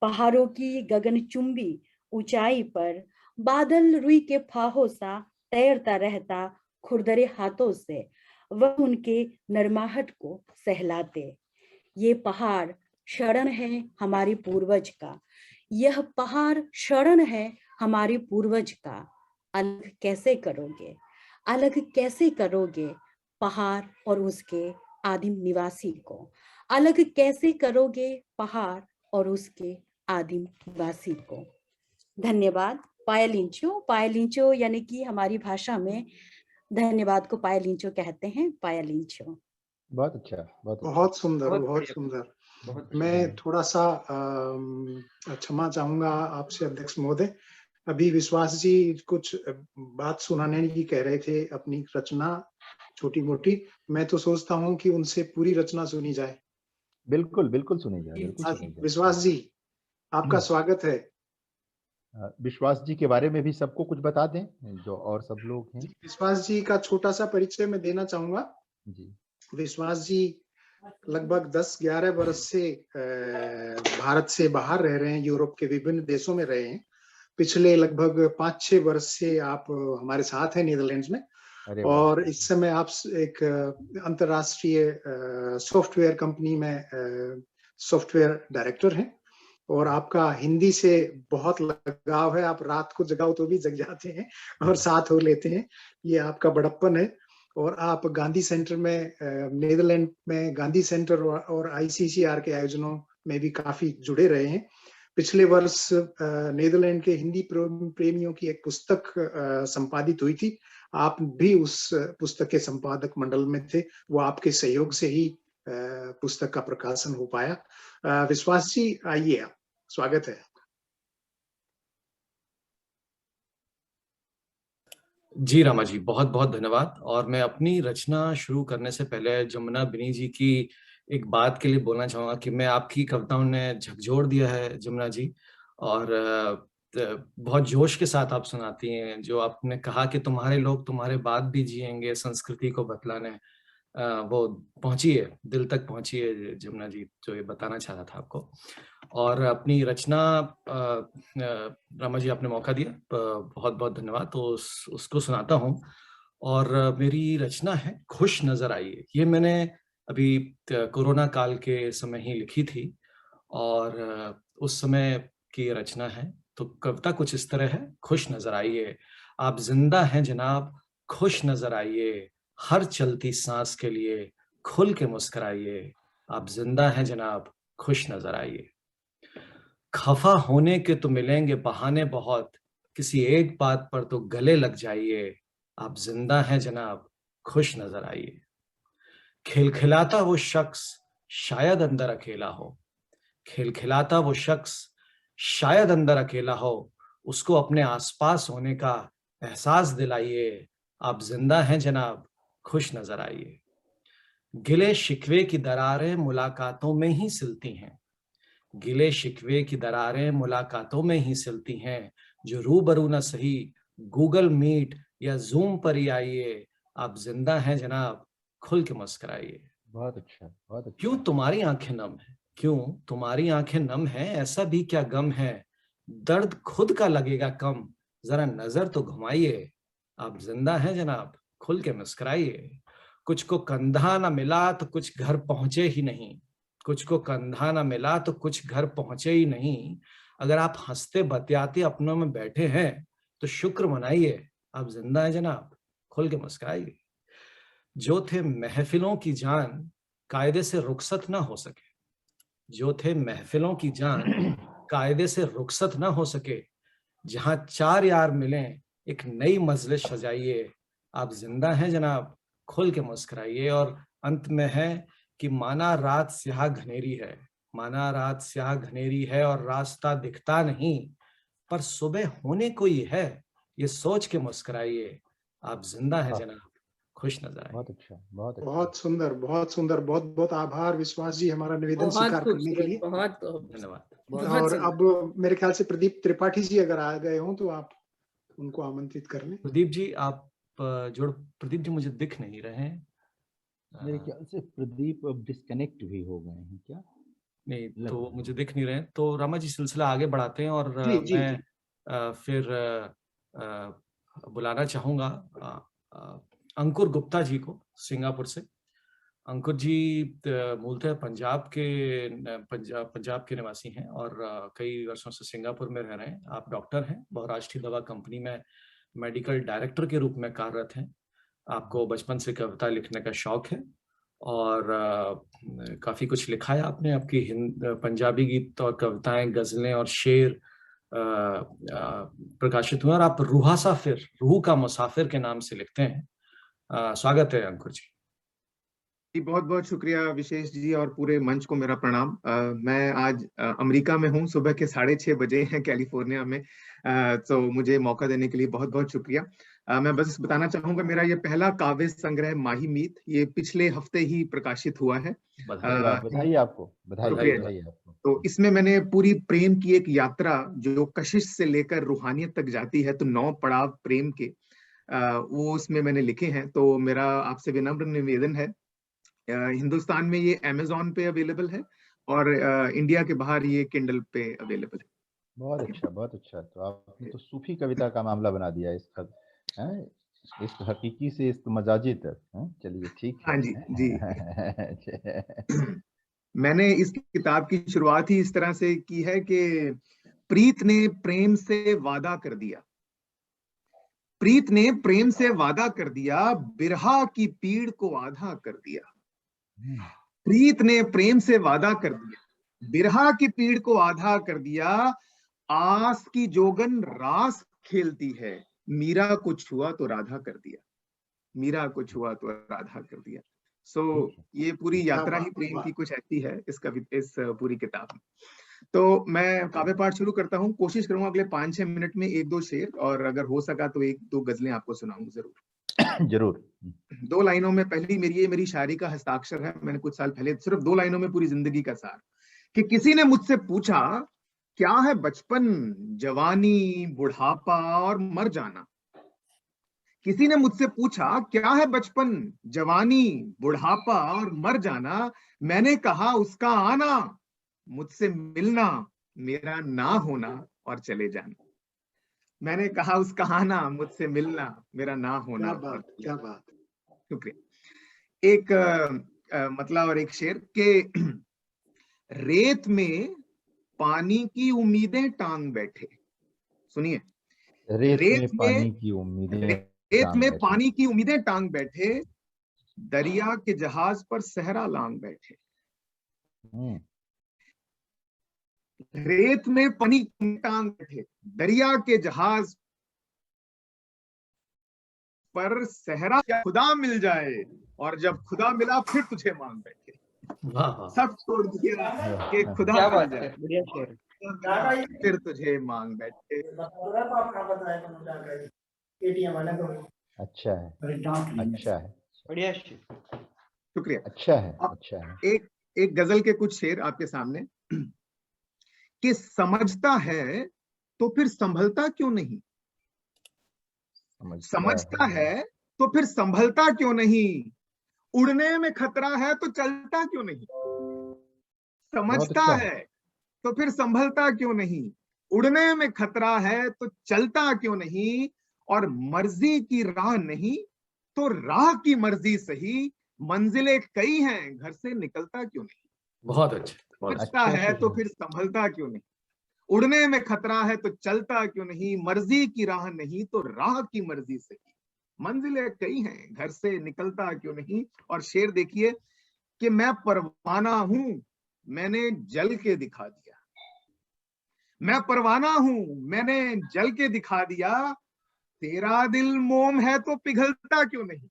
पहाड़ों की गगनचुंबी ऊंचाई पर बादल रुई के फाहों सा तैरता रहता, खुरदरे हाथों से वह उनके नरमाहट को सहलाते। ये पहाड़ शरण है हमारे पूर्वज का, यह पहाड़ शरण है हमारे पूर्वज का। अलग कैसे करोगे, अलग कैसे करोगे पहाड़ और उसके आदिम निवासी को। अलग कैसे करोगे पहाड़ और उसके आदिम निवासी को। धन्यवाद। पायलिंचो, पायलिंचो यानी कि हमारी भाषा में धन्यवाद को पायलिंचो कहते हैं। पायलिंचो। बहुत अच्छा, बहुत अच्छा। बहुत सुंदर, बहुत बहुत बढ़िया। सुंदर। बहुत मैं थोड़ा सा क्षमा चाहूंगा आपसे अध्यक्ष महोदय। अभी विश्वास जी कुछ बात सुनाने की कह रहे थे, अपनी रचना छोटी मोटी। मैं तो सोचता हूँ कि उनसे पूरी रचना सुनी जाए। बिल्कुल, बिल्कुल सुनी जाए, बिल्कुल आज सुनी जाए। विश्वास जी, आपका स्वागत है। विश्वास जी के बारे में भी सबको कुछ बता दें, जो और सब लोग हैं। विश्वास जी का छोटा सा परिचय मैं देना चाहूंगा। जी, विश्वास जी लगभग 10-11 वर्ष से भारत से बाहर रह रहे हैं, यूरोप के विभिन्न देशों में रहे हैं। पिछले लगभग 5-6 वर्ष से आप हमारे साथ हैं नीदरलैंड्स में, अरे वाह। और इस समय आप एक अंतरराष्ट्रीय सॉफ्टवेयर कंपनी में सॉफ्टवेयर डायरेक्टर हैं, और आपका हिंदी से बहुत लगाव है। आप रात को जगाओ तो भी जग जाते हैं और साथ हो लेते हैं, ये आपका बड़प्पन है। और आप गांधी सेंटर में, नीदरलैंड में गांधी सेंटर और ICCR के आयोजनों में भी काफी जुड़े रहे हैं। पिछले वर्ष नीदरलैंड के हिंदी प्रेमियों की एक पुस्तक संपादित हुई थी। आप भी उस पुस्तक के संपादक मंडल में थे। वो आपके सहयोग से ही पुस्तक का प्रकाशन हो पाया। विश्वास जी, आइए, आप, स्वागत है। जी रामा जी, बहुत बहुत धन्यवाद। और मैं अपनी रचना शुरू करने से पहले जमुना बिनी जी की एक बात के लिए बोलना चाहूंगा कि मैं आपकी कविताओं ने झकझोर दिया है जमुना जी, और बहुत जोश के साथ आप सुनाती हैं। जो आपने कहा कि तुम्हारे लोग तुम्हारे बाद भी जिएंगे संस्कृति को बतलाने, वो पहुंची है, दिल तक पहुंची है जमुना जी, जो ये बताना चाह रहा था आपको। और अपनी रचना रामा जी आपने मौका दिया, बहुत बहुत धन्यवाद। तो उसको सुनाता हूँ। और मेरी रचना है खुश नजर आइए। ये मैंने अभी कोरोना काल के समय ही लिखी थी, और उस समय की रचना है। तो कविता कुछ इस तरह है। खुश नजर आइए, आप जिंदा हैं जनाब, खुश नजर आइए, हर चलती सांस के लिए खुल के मुस्कुराइए, आप जिंदा हैं जनाब, खुश नजर आइए। खफा होने के तो मिलेंगे बहाने बहुत, किसी एक बात पर तो गले लग जाइए, आप जिंदा हैं जनाब, खुश नजर आइए। खिलखिलाता वो शख्स शायद अंदर अकेला हो, खिलखिलाता वो शख्स शायद अंदर अकेला हो, उसको अपने आसपास होने का एहसास दिलाइए, आप जिंदा हैं जनाब, खुश नजर आइए। गिले शिकवे की दरारें मुलाकातों में ही सिलती हैं, गिले शिकवे की दरारें मुलाकातों में ही सिलती हैं, जो रूबरू न सही गूगल मीट या जूम पर ही आइए, आप जिंदा हैं जनाब, खुल के मुस्कुराइए। बहुत अच्छा, बहुत अच्छा। क्यों तुम्हारी आंखें नम है, क्यों तुम्हारी आंखें नम है, ऐसा भी क्या गम है, दर्द खुद का लगेगा कम, जरा नजर तो घुमाइए, आप जिंदा हैं जनाब, खुल के मुस्कुराइए। कुछ को कंधा ना मिला तो कुछ घर पहुंचे ही नहीं, कुछ को कंधा ना मिला तो कुछ घर पहुंचे ही नहीं, अगर आप हंसते बतियाते अपनों में बैठे हैं तो शुक्र मनाइए, आप जिंदा हैं जनाब, खुल के मुस्कुराइए। जो थे महफिलों की जान कायदे से रुखसत ना हो सके, जो थे महफिलों की जान कायदे से रुखसत ना हो सके, जहां चार यार मिलें एक नई मजलिस सजाइए, आप जिंदा हैं जनाब, खुल के मुस्कुराइए। और अंत में है कि माना रात स्याह घनेरी है, माना रात स्याह घनेरी है और रास्ता दिखता नहीं, पर सुबह होने को ही है, ये सोच के मुस्कुराइए, आप जिंदा हैं जनाब, खुश नजर आइए। बहुत अच्छा, बहुत अच्छा। बहुत सुंदर, बहुत सुंदर। बहुत बहुत आभार विश्वास जी, हमारा निवेदन बहुत स्वीकार करने के खूबसूरत, लिए। बहुत धन्यवाद। बहुत और सुंदर। अब मेरे ख्याल से प्रदीप त्रिपाठी जी अगर आ गए हों तो आप उनको आमंत्रित कर लें। प्रदीप जी, आप जोड़, प्रदीप जी मुझे दिख नहीं रहे हैं। मेरे ख्याल से प्रदीप अब डिस्कनेक्ट भी हो गए हैं क्या? नहीं, लग तो रहा मुझे है। दिख नहीं रहे हैं। तो रामा जी सिलसिला आगे बढ़ाते हैं, और जी जी मैं जी। फिर बुलाना चाहूंगा अंकुर गुप्ता जी को सिंगापुर से। अंकुर जी मूलतः पंजाब के निवासी हैं, और कई वर्षों से सिंगापुर में रह रहे हैं। आप डॉक्टर हैं, बहुराष्ट्रीय दवा कंपनी में मेडिकल डायरेक्टर के रूप में कार्यरत हैं। आपको बचपन से कविता लिखने का शौक है और काफ़ी कुछ लिखा है आपने। आपकी पंजाबी गीत और कविताएं, गज़लें और शेर प्रकाशित हुए और आप रूह का मुसाफिर के नाम से लिखते हैं। स्वागत है अंकुर जी। जी बहुत बहुत शुक्रिया विशेष जी और पूरे मंच को मेरा प्रणाम। मैं आज अमेरिका में हूँ, सुबह के 6:30 बजे हैं कैलिफोर्निया में। तो मुझे मौका देने के लिए बहुत बहुत शुक्रिया। मैं बस बताना चाहूंगा, मेरा ये पहला काव्य संग्रह माही मीत, ये पिछले हफ्ते ही प्रकाशित हुआ है। बधाई आपको, बधाई आपको। तो इसमें मैंने पूरी प्रेम की एक यात्रा जो कशिश से लेकर रूहानियत तक जाती है, तो 9 पड़ाव प्रेम के, वो उसमें मैंने लिखे हैं। तो मेरा आपसे विनम्र निवेदन है, हिंदुस्तान में ये अमेज़न पे अवेलेबल है और इंडिया के बाहर ये किंडल पे अवेलेबल है। बहुत अच्छा, बहुत अच्छा। तो आपने तो सूफी कविता का मामला बना दिया इस हकीकी से इस मजाजी तक। चलिए ठीक है। हाँ जी जी। मैंने इस किताब की शुरुआत ही इस तरह से की है कि प्रीत ने प्रेम से वादा कर दिया, प्रीत ने प्रेम से वादा कर दिया, बिरहा की पीड़ को आधा कर दिया। प्रीत ने प्रेम से वादा कर दिया, बिरहा की पीड़ को आधा कर दिया। आस की जोगन रास खेलती है, मीरा को छुआ तो राधा कर दिया, मीरा को छुआ तो राधा कर दिया। ये पूरी यात्रा ही प्रेम की कुछ ऐसी है इस पूरी किताब में। तो मैं काव्य पाठ शुरू करता हूँ। कोशिश करूंगा अगले 5-6 मिनट में 1-2 शेर, और अगर हो सका तो 1-2 गजलें आपको सुनाऊंगा जरूर। जरूर। 2 लाइनों में, पहली मेरी शायरी का हस्ताक्षर है, मैंने कुछ साल पहले, सिर्फ 2 लाइनों में पूरी जिंदगी का सार। कि किसी ने मुझसे पूछा क्या है बचपन, जवानी, बुढ़ापा और मर जाना। किसी ने मुझसे पूछा क्या है बचपन, जवानी, बुढ़ापा और मर जाना। मैंने कहा उसका आना, मुझसे मिलना, मेरा ना होना और चले जाना। मैंने कहा उसका आना, मुझसे मिलना, मेरा ना होना। क्या बात। शुक्रिया। एक मतलब और एक शेर के रेत में पानी की उम्मीदें टांग बैठे। सुनिए, रेत में पानी की उम्मीदें, रेत में पानी की उम्मीदें टांग बैठे, दरिया के जहाज पर सहरा लांग बैठे। रेत में पानी टांग बैठे, दरिया के जहाज पर सहरा, क्या खुदा मिल जाए, और जब खुदा मिला फिर तुझे मांग बैठे। सब छोड़ दिया कि खुदा मिल जाए, फिर तुझे मांग बैठे। अच्छा है, अच्छा है, बढ़िया, शुक्रिया। अच्छा है, अच्छा है। एक गजल के कुछ शेर आपके सामने। कि समझता है तो फिर संभलता क्यों नहीं, समझता है तो फिर संभलता क्यों नहीं, उड़ने में खतरा है तो चलता क्यों नहीं। समझता है तो फिर संभलता क्यों नहीं, उड़ने में खतरा है तो चलता क्यों नहीं, और मर्जी की राह नहीं तो राह की मर्जी सही, मंजिलें कई हैं घर से निकलता क्यों नहीं। बहुत अच्छा। समझता है तो फिर संभलता क्यों नहीं, उड़ने में खतरा है तो चलता क्यों नहीं, मर्जी की राह नहीं तो राह की मर्जी सही, मंजिलें कई हैं घर से निकलता क्यों नहीं। और शेर देखिए कि मैं परवाना हूं, मैंने जल के दिखा दिया, मैं परवाना हूं, मैंने जल के दिखा दिया, तेरा दिल मोम है तो पिघलता क्यों नहीं।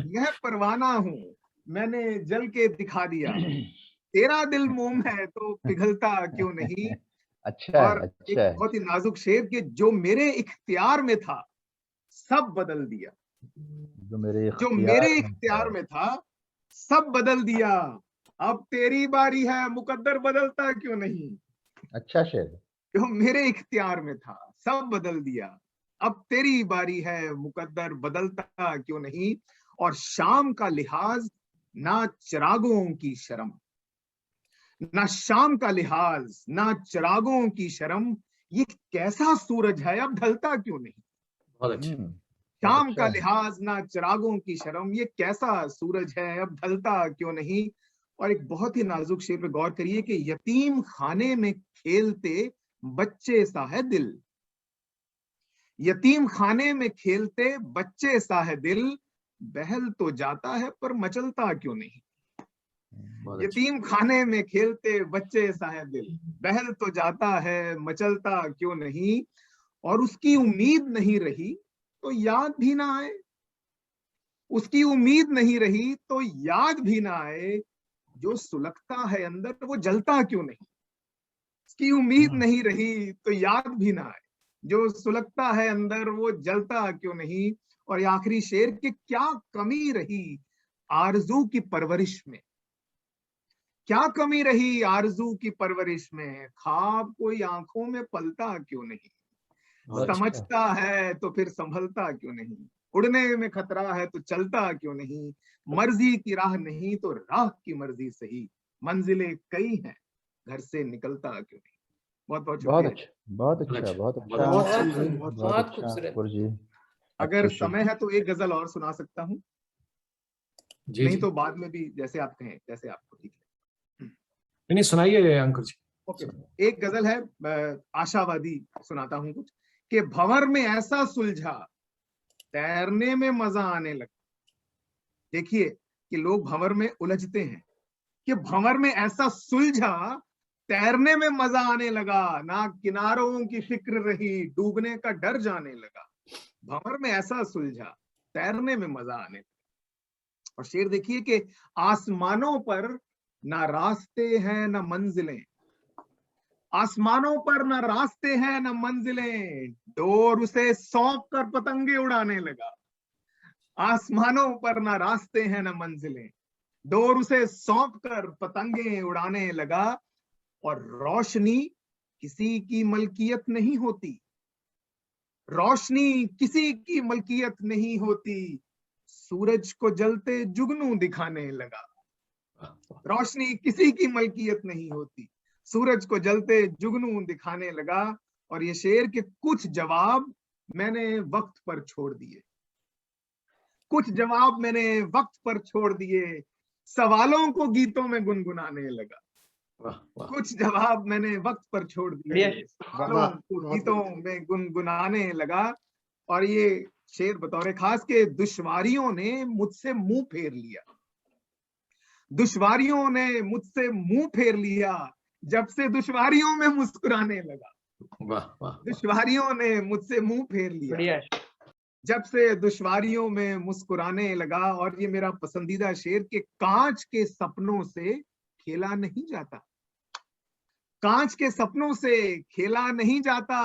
मैं परवाना हूं, मैंने जल के दिखा दिया, तेरा दिल मोम है तो पिघलता क्यों नहीं। अच्छा और अच्छा एक बहुत ही नाजुक शेर कि जो मेरे इख्तियार में था सब बदल दिया, जो मेरे इख्तियार में था सब बदल दिया, अब तेरी बारी है मुकद्दर बदलता क्यों नहीं। अच्छा शेर। जो मेरे इख्तियार में था सब बदल दिया, अब तेरी बारी है मुकद्दर बदलता क्यों नहीं। और शाम का लिहाज ना चिरागों की शर्म, ना शाम का लिहाज ना चिरागों की शर्म, ये कैसा सूरज है अब ढलता क्यों नहीं। बहुत अच्छा। शाम का लिहाज ना चिरागों की शर्म, ये कैसा सूरज है अब ढलता क्यों नहीं। और एक बहुत ही नाजुक शेर पे गौर करिए कि यतीम खाने में खेलते बच्चे सा है दिल, यतीम खाने में खेलते बच्चे सा है दिल, बहल तो जाता है पर मचलता क्यों नहीं। बहुत अच्छा। यतीम खाने में खेलते बच्चे सा है दिल, बहल तो जाता है मचलता क्यों नहीं। और उसकी उम्मीद नहीं रही तो याद भी ना आए, उसकी उम्मीद नहीं रही तो याद भी ना आए, जो सुलगता है अंदर वो जलता क्यों नहीं। उसकी उम्मीद नहीं रही तो याद भी ना आए, जो सुलगता है अंदर वो जलता क्यों नहीं। और ये आखिरी शेर कि क्या कमी रही आरजू की परवरिश में, क्या कमी रही आरजू की परवरिश में, ख्वाब कोई आंखों में पलता क्यों नहीं। बहुत अच्छा। समझता है तो फिर संभलता क्यों नहीं, उड़ने में खतरा है तो चलता क्यों नहीं। मर्जी की राह नहीं तो राह की मर्जी सही, मंजिलें कई हैं घर से निकलता क्यों नहीं। बहुत बहुत बहुत शुक्रिया। अच्छा, बहुत अच्छा, बहुत अच्छा, बहुत बहुत सुंदर, खूब, बहुत बहुत अच्छा खूबसूरत। अंकुर जी। अगर Appreciate। समय है तो एक गजल और सुना सकता हूँ, जी नहीं जी, तो बाद में भी, जैसे आप कहें, जैसे आपको ठीक है। नहीं सुनाइए अंकुर जी। ओके, एक गजल है, आशावादी सुनाता हूँ कुछ, कि भंवर में ऐसा सुलझा तैरने में मजा आने लगा। देखिए कि लोग भंवर में उलझते हैं, कि भंवर में ऐसा सुलझा तैरने में मजा आने लगा, ना किनारों की फिक्र रही डूबने का डर जाने लगा। भंवर में ऐसा सुलझा तैरने में मजा आने लगा। और शेर देखिए कि आसमानों पर ना रास्ते हैं ना मंजिलें, आसमानों पर ना रास्ते हैं ना मंजिलें, डोर उसे सौंप कर पतंगे उड़ाने लगा। आसमानों पर ना रास्ते हैं ना मंजिलें, डोर उसे सौंप कर पतंगे उड़ाने लगा। और रोशनी किसी की मलकियत नहीं होती, रोशनी किसी की मलकियत नहीं होती, सूरज को जलते जुगनू दिखाने लगा। रोशनी किसी की मलकियत नहीं होती, सूरज को जलते जुगनू दिखाने लगा। और ये शेर के कुछ जवाब मैंने वक्त पर छोड़ दिए, कुछ जवाब मैंने वक्त पर छोड़ दिए, सवालों को गीतों में गुनगुनाने लगा। वाह वाह, कुछ जवाब मैंने वक्त पर छोड़ बढ़िया। दिए, सवालों वाह, को बहुत गीतों में गुनगुनाने लगा। और ये शेर बतौर खास के दुश्वारियों ने मुझसे मुंह फेर लिया, दुश्वारियों ने मुझसे मुंह फेर लिया, जब से दुश्वारियों में मुस्कुराने लगा। वाह वाह, दुश्वारियों ने मुझसे मुंह फेर लिया, बढ़िया। जब से दुश्वारियों में मुस्कुराने लगा। और ये मेरा पसंदीदा शेर कि कांच के सपनों से खेला नहीं जाता, कांच के सपनों से खेला नहीं जाता,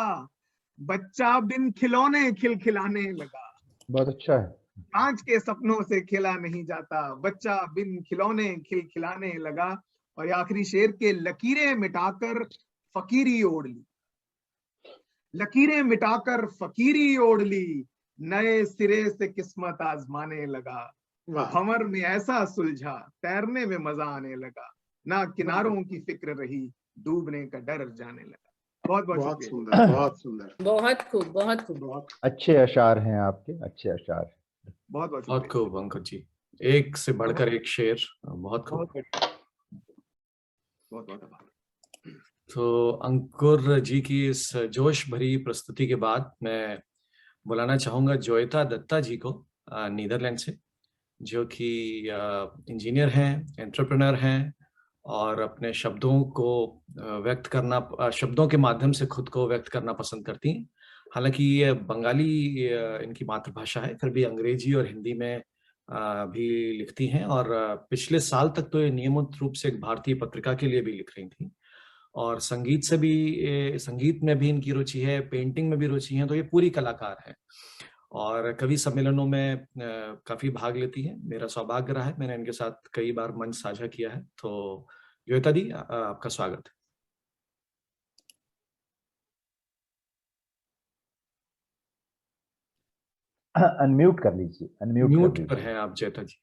बच्चा बिन खिलौने खिलखिलाने लगा। बहुत अच्छा है। कांच के सपनों से खेला नहीं जाता, बच्चा बिन खिलौने खिलखिलाने लगा। और ये आखिरी शेर के लकीरें मिटाकर फकीरी ओढ़ ली, लकीरें मिटाकर फकीरी ओढ़ ली, नए सिरे से किस्मत आजमाने लगा। वाह, भंवर में ऐसा सुलझा तैरने में मजा आने लगा, ना किनारों की फिक्र रही डूबने का डर जाने लगा। बहुत बहुत बहुत शुक्रिया। सुंदर, बहुत सुंदर, बहुत खूब, बहुत खूब। बहुत अच्छे अशार हैं आपके, अच्छे अशार। बहुत बहुत बहुत शुक्रिया। खूब अंकुर जी, एक से बढ़कर एक शेर, बहुत खूब। बहुत बढ़िया। बहुत बहुत आभार। तो अंकुर जी की इस जोश भरी प्रस्तुति के बाद मैं बुलाना चाहूंगा जोयता दत्ता जी को नीदरलैंड से, जो कि इंजीनियर हैं, एंटरप्रेन्योर हैं और अपने शब्दों को व्यक्त करना, शब्दों के माध्यम से खुद को व्यक्त करना पसंद करती हैं। हालांकि ये बंगाली इनकी मातृभाषा है, फिर भी अंग्रेजी और हिंदी में भी लिखती हैं और पिछले साल तक तो ये नियमित रूप से एक भारतीय पत्रिका के लिए भी लिख रही थी। और संगीत से भी, संगीत में भी इनकी रुचि है, पेंटिंग में भी रुचि है, तो ये पूरी कलाकार है और कवि सम्मेलनों में काफी भाग लेती है। मेरा सौभाग्य रहा है, मैंने इनके साथ कई बार मंच साझा किया है। तो योगिता दी, आपका स्वागत है। अनम्यूट कर लीजिए, अनम्यूट कर म्यूट पर लीजिए। हैं आप जोयता जी।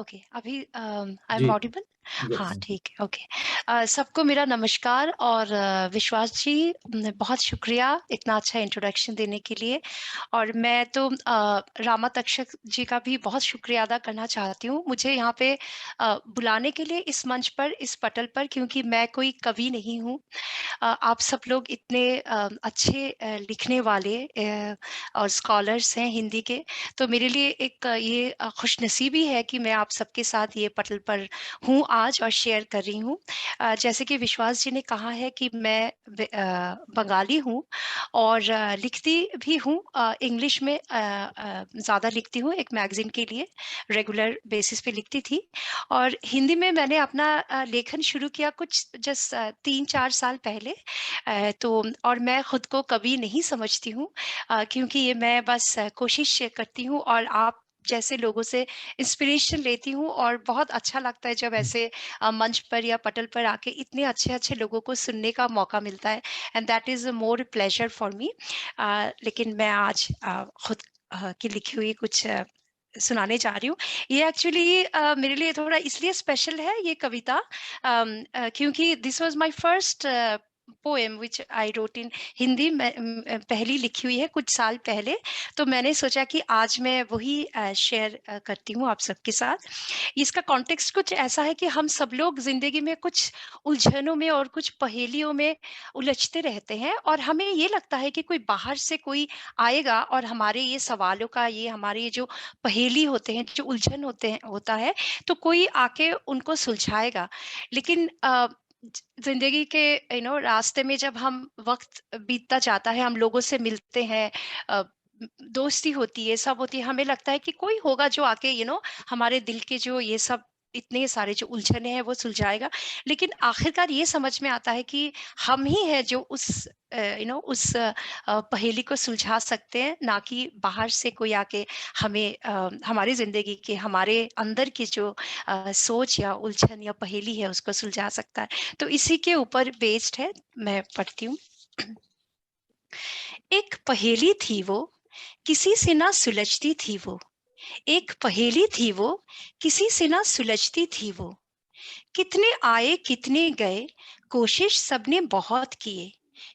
ओके, अभी आई एम जी ऑडिबल? हाँ ठीक है, ओके। सबको मेरा नमस्कार और विश्वास जी बहुत शुक्रिया इतना अच्छा इंट्रोडक्शन देने के लिए। और मैं तो रामा तक्षक जी का भी बहुत शुक्रिया अदा करना चाहती हूँ मुझे यहाँ पे बुलाने के लिए इस मंच पर, इस पटल पर, क्योंकि मैं कोई कवि नहीं हूँ। आप सब लोग इतने अच्छे लिखने वाले और स्कॉलर्स हैं हिंदी के, तो मेरे लिए एक ये खुशनसीबी है कि मैं आप सबके साथ ये पटल पर हूँ आज और शेयर कर रही हूँ। जैसे कि विश्वास जी ने कहा है कि मैं बंगाली हूँ और लिखती भी हूँ, इंग्लिश में ज़्यादा लिखती हूँ, एक मैगजीन के लिए रेगुलर बेसिस पे लिखती थी। और हिंदी में मैंने अपना लेखन शुरू किया कुछ जस्ट 3-4 साल पहले। तो और मैं खुद को कवि नहीं समझती हूँ, क्योंकि ये मैं बस कोशिश करती हूँ और आप जैसे लोगों से इंस्पिरेशन लेती हूँ और बहुत अच्छा लगता है जब ऐसे मंच पर या पटल पर आके इतने अच्छे लोगों को सुनने का मौका मिलता है, and that is more pleasure for me. लेकिन मैं आज खुद की लिखी हुई कुछ सुनाने जा रही हूँ। ये एक्चुअली मेरे लिए थोड़ा इसलिए स्पेशल है ये कविता, क्योंकि this was my first poem which I wrote in Hindi में, पहली लिखी हुई है कुछ साल पहले। तो मैंने सोचा कि आज मैं वही शेयर करती हूँ आप सबके साथ। इसका कॉन्टेक्स्ट कुछ ऐसा है कि हम सब लोग जिंदगी में कुछ उलझनों में और कुछ पहेलियों में उलझते रहते हैं, और हमें ये लगता है कि कोई बाहर से कोई आएगा और हमारे ये सवालों का, ये हमारे ये जो पहेली होते हैं, जो उलझन होता है, तो कोई आके उनको सुलझाएगा। लेकिन जिंदगी के रास्ते में जब हम वक्त बीतता जाता है, हम लोगों से मिलते हैं, दोस्ती होती है, सब होती है, हमें लगता है कि कोई होगा जो आके हमारे दिल के जो ये सब इतने सारे जो उलझने हैं वो सुलझाएगा। लेकिन आखिरकार ये समझ में आता है कि हम ही हैं जो उस उस पहेली को सुलझा सकते हैं, ना कि बाहर से कोई आके हमें हमारी जिंदगी के, हमारे अंदर की जो सोच या उलझन या पहेली है उसको सुलझा सकता है। तो इसी के ऊपर बेस्ड है, मैं पढ़ती हूँ। एक पहेली थी वो, किसी से ना सुलझती थी वो। एक पहेली थी वो, किसी से ना सुलझती थी वो। कितने आए कितने गए, कोशिश सबने बहुत किए।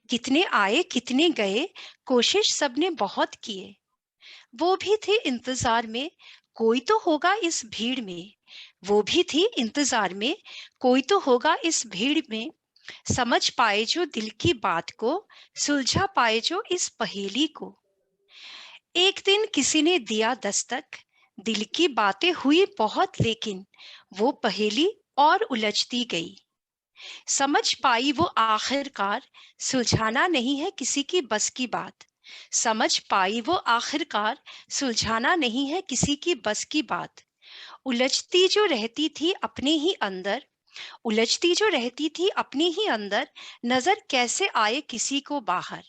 कितने आए कितने गए, कोशिश सबने बहुत किए। वो भी थे इंतजार में, कोई तो होगा इस भीड़ में। वो भी थी इंतजार में, कोई तो होगा इस भीड़ में। समझ पाए जो दिल की बात को, सुलझा पाए जो इस पहेली को। एक दिन किसी ने दिया दस्तक, दिल की बातें हुई बहुत, लेकिन वो पहेली और उलझती गई। समझ पाई वो आखिरकार, सुलझाना नहीं है किसी की बस की बात। समझ पाई वो आखिरकार, सुलझाना नहीं है किसी की बस की बात। उलझती जो रहती थी अपने ही अंदर, उलझती जो रहती थी अपने ही अंदर, नजर कैसे आए किसी को बाहर।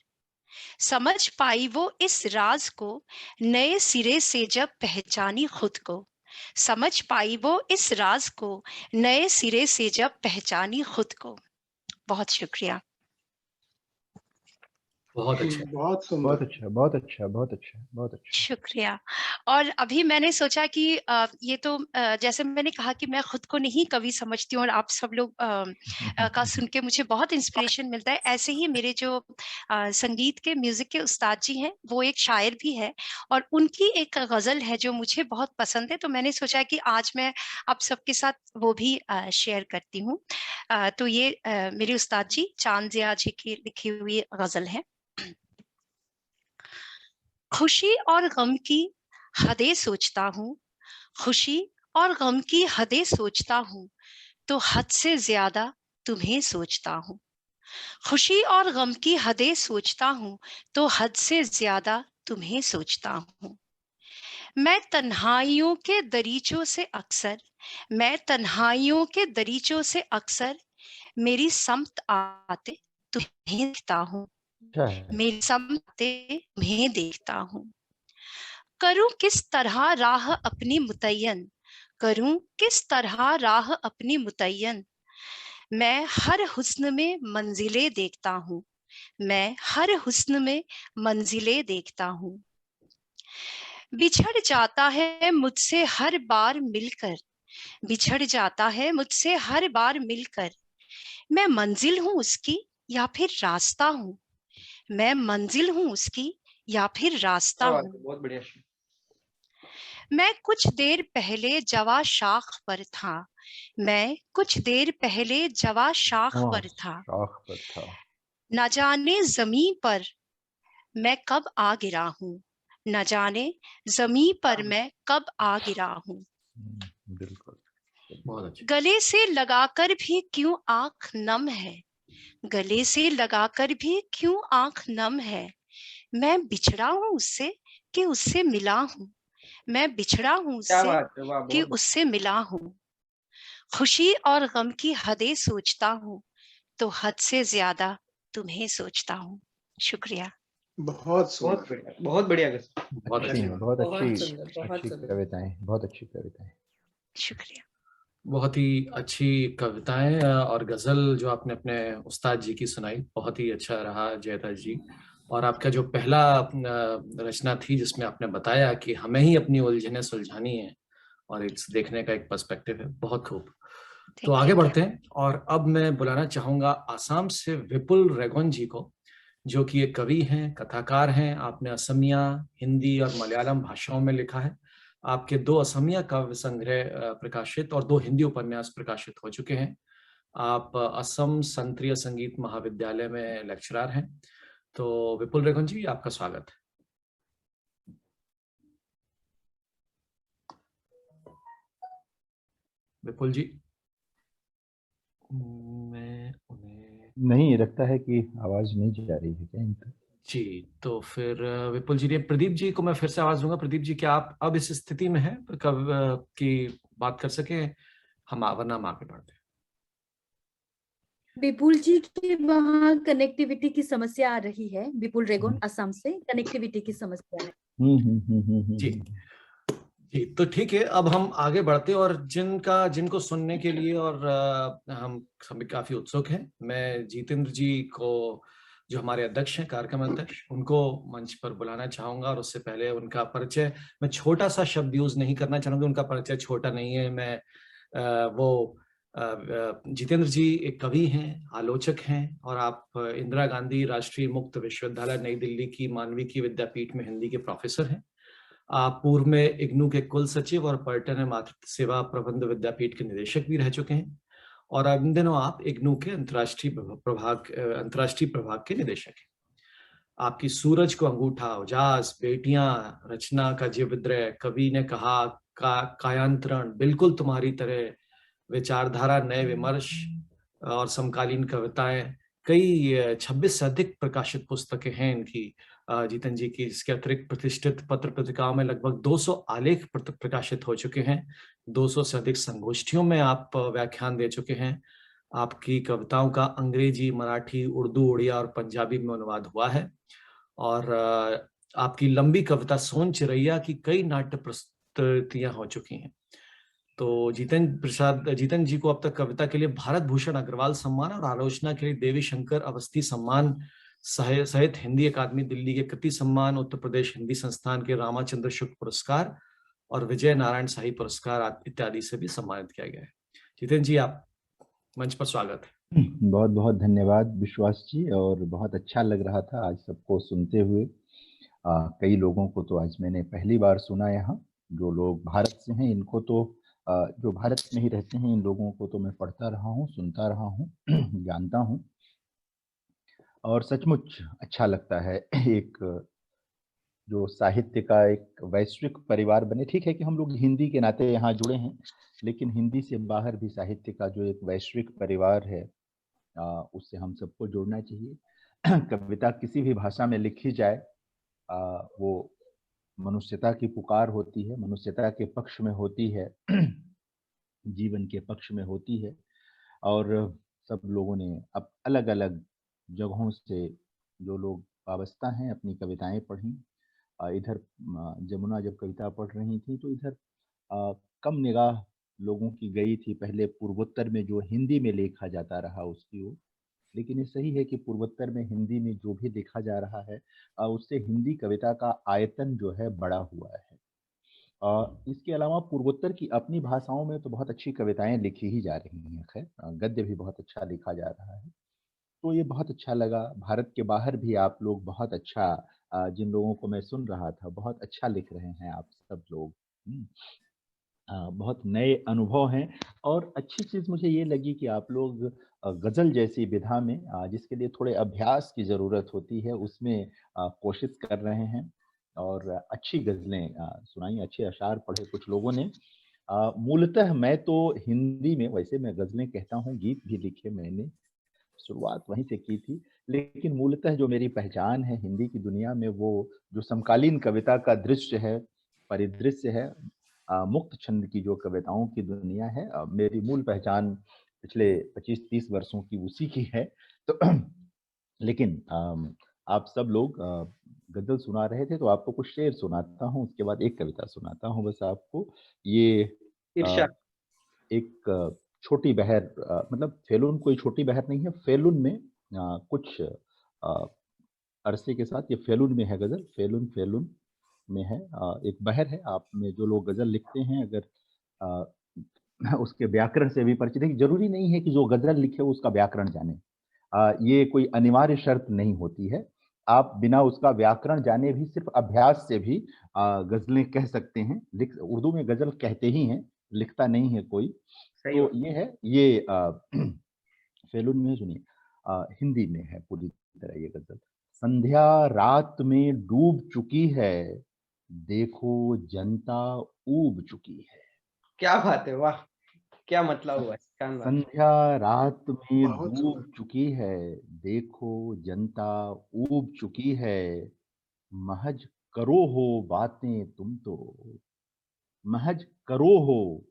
समझ पाई वो इस राज को, नए सिरे से जब पहचानी खुद को। समझ पाई वो इस राज को, नए सिरे से जब पहचानी खुद को। बहुत शुक्रिया। बहुत अच्छा, बहुत बहुत सुंदर। अच्छा, बहुत अच्छा, बहुत अच्छा, बहुत अच्छा। शुक्रिया। और अभी मैंने सोचा कि ये तो जैसे मैंने कहा कि मैं खुद को नहीं कवि समझती हूँ, और आप सब लोग का सुन के मुझे बहुत इंस्पिरेशन मिलता है। ऐसे ही मेरे जो संगीत के, म्यूजिक के उस्ताद जी हैं, वो एक शायर भी है, और उनकी एक गजल है जो मुझे बहुत पसंद है। तो मैंने सोचा कि आज मैं आप सबके साथ वो भी शेयर करती हूँ। तो ये मेरे उस्ताद जी चांद जिया जी की लिखी हुई गजल है। खुशी और गम की हदें सोचता हूँ, खुशी और गम की हदें सोचता हूँ, तो हद से ज्यादा तुम्हें सोचता हूँ। खुशी और गम की हदें सोचता हूँ, तो हद से ज्यादा तुम्हें सोचता हूँ। मैं तन्हाइयों के दरीचों से अक्सर, मैं तन्हाइयों के दरीचों से अक्सर, मेरी समत आते तुम्हें देखता हूँ। अच्छा है। मेरी समत आते तुम्हें देखता हूँ। करूं किस तरह राह अपनी मुतय्यन, करूं किस तरह राह अपनी मुतय्यन। मैं हर हुस्न में मंजिलें देखता हूँ, मैं हर हुस्न में मंजिलें देखता हूँ। बिछड़ जाता है मुझसे हर बार मिलकर, बिछड़ जाता है मुझसे हर बार मिलकर। मैं मंजिल हूँ उसकी या फिर रास्ता हूँ, मैं मंजिल हूँ उसकी या फिर रास्ता क्या बात हूँ। है, बहुत बढ़िया। मैं कुछ देर पहले जवा शाख पर था, मैं कुछ देर पहले जवा शाख पर था। शाख पर था। न जाने जमीन पर मैं कब आ गिरा हूँ, न जाने जमीन पर मैं कब आ गिरा हूँ। बिल्कुल। बहुत अच्छा। गले से लगाकर भी क्यों आंख नम है, गले से लगाकर भी क्यों आंख नम है। मैं बिछड़ा हूँ उससे कि उससे मिला हूँ, मैं बिछड़ा हूँ क्या उससे बात है, वाह, कि बहुत उससे मिला हूँ। खुशी और गम की हदें सोचता हूँ तो हद से ज्यादा तुम्हें सोचता हूँ। शुक्रिया। बहुत सुंदर। बहुत बढ़िया, बहुत बढ़िया गजल। बहुत अच्छी अच्छी हैं, बहुत बहुत अच्छी सुंदर, बहुत अच्छी सुंदर। कविताएं, बहुत अच्छी कविताएं। शुक्रिया। बहुत ही अच्छी कविताएं और गजल जो आपने अपने उस्ताद जी की सुनाई, बहुत ही अच्छा रहा जयदास जी। और आपका जो पहला रचना थी जिसमें आपने बताया कि हमें ही अपनी उलझनें सुलझानी है और इस देखने का एक पर्सपेक्टिव है, बहुत खूब। तो आगे बढ़ते हैं और अब मैं बुलाना चाहूंगा आसाम से विपुल रेगोन जी को, जो कि एक कवि हैं, कथाकार हैं। आपने असमिया, हिंदी और मलयालम भाषाओं में लिखा है। आपके 2 असमिया काव्य संग्रह प्रकाशित और 2 हिंदी उपन्यास प्रकाशित हो चुके हैं। आप असम संत्रीय संगीत महाविद्यालय में लेक्चरर हैं। तो विपुल रेगोन जी, आपका स्वागत है। विपुल जी, मैं उन्हें नहीं लगता है कि आवाज नहीं जा रही है क्या इन तक? जी, तो फिर विपुल जी ने प्रदीप जी को मैं फिर से आवाज दूंगा। प्रदीप जी, क्या आप अब इस स्थिति में हैं कब की बात कर सके? हम वरना हम आगे बढ़ते हैं। विपुल जी के वहाँ कनेक्टिविटी की समस्या आ रही है। विपुल रेगोन असम से कनेक्टिविटी की समस्या है। जी जी, तो ठीक है, अब हम आगे बढ़ते हैं। और जिनको सुनने के लिए और हम सभी काफी उत्सुक हैं, मैं जितेंद्र जी को, जो हमारे अध्यक्ष हैं, कार्यक्रम अध्यक्ष, उनको मंच पर बुलाना चाहूंगा। और उससे पहले उनका परिचय, मैं छोटा सा शब्द यूज नहीं करना चाहूंगा, उनका परिचय छोटा नहीं है। मैं जितेंद्र जी एक कवि हैं, आलोचक हैं, और आप इंदिरा गांधी राष्ट्रीय मुक्त विश्वविद्यालय नई दिल्ली की मानविकी विद्यापीठ में हिंदी के प्रोफेसर हैं। आप पूर्व में इग्नू के कुल सचिव और पर्यटन एवं मातृत्व सेवा प्रबंध विद्यापीठ के निदेशक भी रह चुके हैं। और इन दिनों आप इग्नू के अंतर्राष्ट्रीय प्रभाग के निदेशक हैं। आपकी सूरज को अंगूठा, उजास, बेटियां, रचना का जीवद्रय, कवि ने कहा, कायांतरण, बिल्कुल तुम्हारी तरह, विचारधारा, नए विमर्श और समकालीन कविताएं, कई 26 से अधिक प्रकाशित पुस्तकें हैं इनकी, जीतन जी की। इसके अतिरिक्त प्रतिष्ठित पत्र पत्रिकाओं में लगभग 200 आलेख प्रकाशित हो चुके हैं। 200 से अधिक संगोष्ठियों में आप व्याख्यान दे चुके हैं। आपकी कविताओं का अंग्रेजी, मराठी, उर्दू, उड़िया और पंजाबी में अनुवाद हुआ है। और आपकी लंबी कविता सोन चिरैया की कई नाट्य प्रस्तुतियां हो चुकी हैं। तो जीतन जी को अब तक कविता के लिए भारत भूषण अग्रवाल सम्मान और आलोचना के लिए देवी शंकर अवस्थी सम्मान सहित हिंदी अकादमी दिल्ली के कृति सम्मान, उत्तर प्रदेश हिंदी संस्थान के रामाचंद्र शुक्ल पुरस्कार और विजय नारायण शाही पुरस्कार इत्यादि से भी सम्मानित किया गया है। जितेंद्र जी, आप मंच पर स्वागत है। बहुत बहुत धन्यवाद विश्वास जी, और बहुत अच्छा लग रहा था आज सबको सुनते हुए। कई लोगों को तो आज मैंने पहली बार सुना यहाँ। जो लोग भारत से हैं इनको तो, जो भारत में ही रहते हैं इन लोगों को तो मैं पढ़ता रहा हूँ, सुनता रहा हूँ, जानता हूँ, और सचमुच अच्छा लगता है। एक जो साहित्य का एक वैश्विक परिवार बने। ठीक है कि हम लोग हिंदी के नाते यहाँ जुड़े हैं, लेकिन हिंदी से बाहर भी साहित्य का जो एक वैश्विक परिवार है, उससे हम सबको जुड़ना चाहिए। कविता किसी भी भाषा में लिखी जाए, वो मनुष्यता की पुकार होती है, मनुष्यता के पक्ष में होती है, जीवन के पक्ष में होती है। और सब लोगों ने अब अलग अलग जगहों से जो लोग वाबस्ता हैं अपनी कविताएं पढ़ी। इधर जमुना जब कविता पढ़ रही थी तो इधर कम निगाह लोगों की गई थी पहले पूर्वोत्तर में जो हिंदी में लिखा जाता रहा उसकी ओर। लेकिन ये सही है कि पूर्वोत्तर में हिंदी में जो भी लिखा जा रहा है, उससे हिंदी कविता का आयतन जो है बड़ा हुआ है। इसके अलावा पूर्वोत्तर की अपनी भाषाओं में तो बहुत अच्छी कविताएं लिखी ही जा रही हैं। खैर गद्य भी बहुत अच्छा लिखा जा रहा है, तो ये बहुत अच्छा लगा। भारत के बाहर भी आप लोग बहुत अच्छा, जिन लोगों को मैं सुन रहा था, बहुत अच्छा लिख रहे हैं आप सब लोग। बहुत नए अनुभव हैं। और अच्छी चीज़ मुझे ये लगी कि आप लोग गज़ल जैसी विधा में, जिसके लिए थोड़े अभ्यास की ज़रूरत होती है, उसमें कोशिश कर रहे हैं और अच्छी गज़लें सुनाई, अच्छे अशार पढ़े कुछ लोगों ने। मूलतः मैं तो हिंदी में, वैसे मैं गज़लें कहता हूँ, गीत भी लिखे मैंने, शुरुआत वहीं से की थी, लेकिन मूलतः जो मेरी पहचान है हिंदी की दुनिया में, वो जो समकालीन कविता का दृश्य है, परिदृश्य है, मुक्त छंद की जो कविताओं की दुनिया है, मेरी मूल पहचान पिछले 25-30 वर्षों की उसी की है। तो लेकिन आप सब लोग गज़ल सुना रहे थे, तो आपको कुछ शेर सुनाता हूँ, उसके बाद एक कविता सुनाता हूँ बस आपको। ये इरशाद। एक छोटी बहर, मतलब फेलून कोई छोटी बहर नहीं है, फेलून में कुछ अरसे के साथ, ये फेलून में है गज़ल, फेलून फेलून में है। एक बहर है, आप में जो लोग गज़ल लिखते हैं, अगर उसके व्याकरण से भी परिचित है, जरूरी नहीं है कि जो गज़ल लिखे वो उसका व्याकरण जाने, ये कोई अनिवार्य शर्त नहीं होती है। आप बिना उसका व्याकरण जाने भी, सिर्फ अभ्यास से भी गज़लें कह सकते हैं। लिख उर्दू में गज़ल कहते ही हैं, लिखता नहीं है कोई। सही तो बात। ये है, ये फेलून में, सुनिए, हिंदी में है पूरी तरह ये गज़ल। संध्या रात में डूब चुकी है, देखो जनता ऊब चुकी है। क्या बात है, वाह! क्या मतलब हुआ है, शानदार। संध्या रात में बहुत डूब सुंदर। चुकी है, देखो जनता ऊब चुकी है। महज करो हो बातें तुम तो, महज करो हो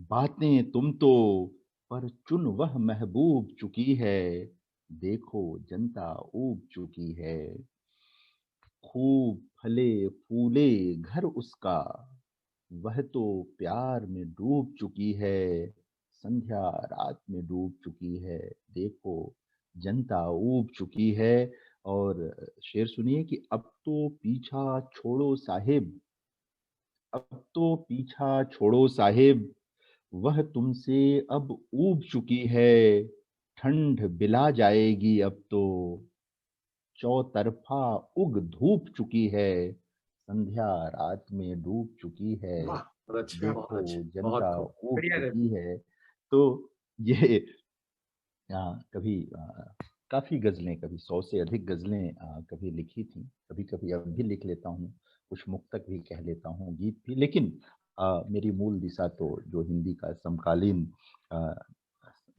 बातें तुम तो, पर चुन वह महबूब चुकी है, देखो जनता ऊब चुकी है। खूब फले फूले घर उसका, वह तो प्यार में डूब चुकी है। संध्या रात में डूब चुकी है, देखो जनता ऊब चुकी है। और शेर सुनिए कि अब तो पीछा छोड़ो साहिब, अब तो पीछा छोड़ो साहिब, वह तुमसे अब ऊब चुकी है। ठंड बिला जाएगी अब तो, चौतरफा उग धूप चुकी है। संध्या रात में डूब चुकी है, वाह, बहुत अच्छे, बहुत देखो अच्छे, बहुत जनता खूब। ऊब बढ़िया चुकी रवि। है। तो ये कभी काफी गजलें, कभी 100 से अधिक गजलें कभी लिखी थी, कभी कभी अब भी लिख लेता हूँ, कुछ मुक्तक भी कह लेता हूँ, गीत भी। लेकिन मेरी मूल दिशा तो जो हिंदी का समकालीन आ,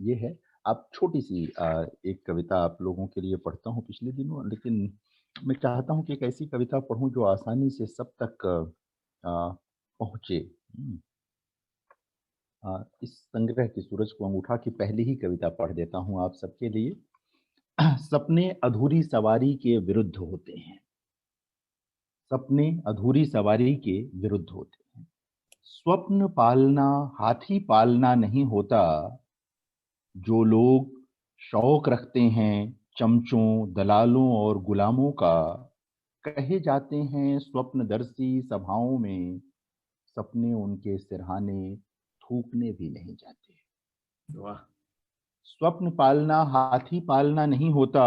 ये है। आप छोटी सी एक कविता आप लोगों के लिए पढ़ता हूँ पिछले दिनों, लेकिन मैं चाहता हूँ कि एक ऐसी कविता पढ़ूं जो आसानी से सब तक पहुँचे। इस संग्रह की सूरज को अंगूठा की पहली ही कविता पढ़ देता हूँ आप सबके लिए। सपने अधूरी सवारी के विरुद्ध होते हैं, सपने अधूरी सवारी के विरुद्ध होते हैं। स्वप्न पालना हाथी पालना नहीं होता, जो लोग शौक रखते हैं चमचों दलालों और गुलामों का, कहे जाते हैं स्वप्नदर्शी सभाओं में, सपने उनके सिरहाने थूकने भी नहीं जाते। वाह, स्वप्न पालना हाथी पालना नहीं होता,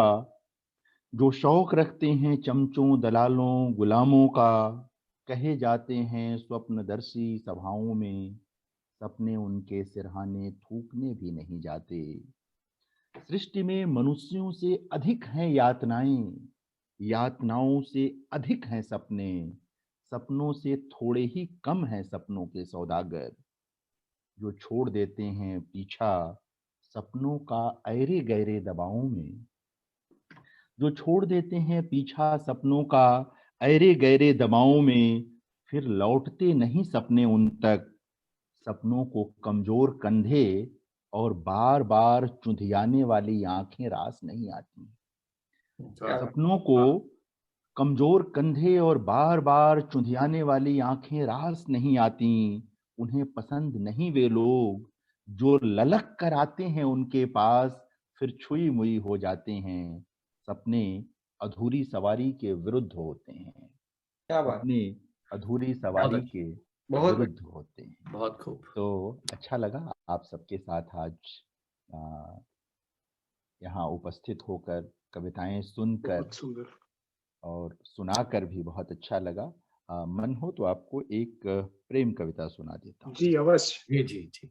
जो शौक रखते हैं चमचों दलालों गुलामों का, कहे जाते हैं स्वप्नदर्शी सभाओं में, सपने उनके सिरहाने थूकने भी नहीं जाते। सृष्टि में मनुष्यों से अधिक हैं यातनाएं, यातनाओं से अधिक हैं सपने, सपनों से थोड़े ही कम हैं सपनों के सौदागर, जो छोड़ देते हैं पीछा सपनों का ऐरे गहरे दबावों में, जो छोड़ देते हैं पीछा सपनों का ऐरे गहरे दबावों में, फिर लौटते नहीं सपने उन तक, सपनों को कमजोर कंधे और बार बार चुंधियाने वाली आंखें रास नहीं आती। क्या वाह, बात। सपनों को वाह, कमजोर कंधे और बार बार चुंधियाने वाली आंखें रास नहीं आती। उन्हें पसंद नहीं वे लोग जो ललक कर आते हैं उनके पास, फिर छुई मुई हो जाते हैं। सपने अधूरी सवारी के विरुद्ध होते हैं, क्या बात। सपने अधूरी बहुत सवारी अच्छे, के बहुत विरुद्ध होते हैं। बहुत खूब। तो अच्छा लगा आप सबके साथ आज यहाँ उपस्थित होकर, कविताएं सुनकर बहुत सुंदर। और सुनाकर भी बहुत अच्छा लगा। मन हो तो आपको एक प्रेम कविता सुना देता हूँ। जी अवश्य। जी जी जी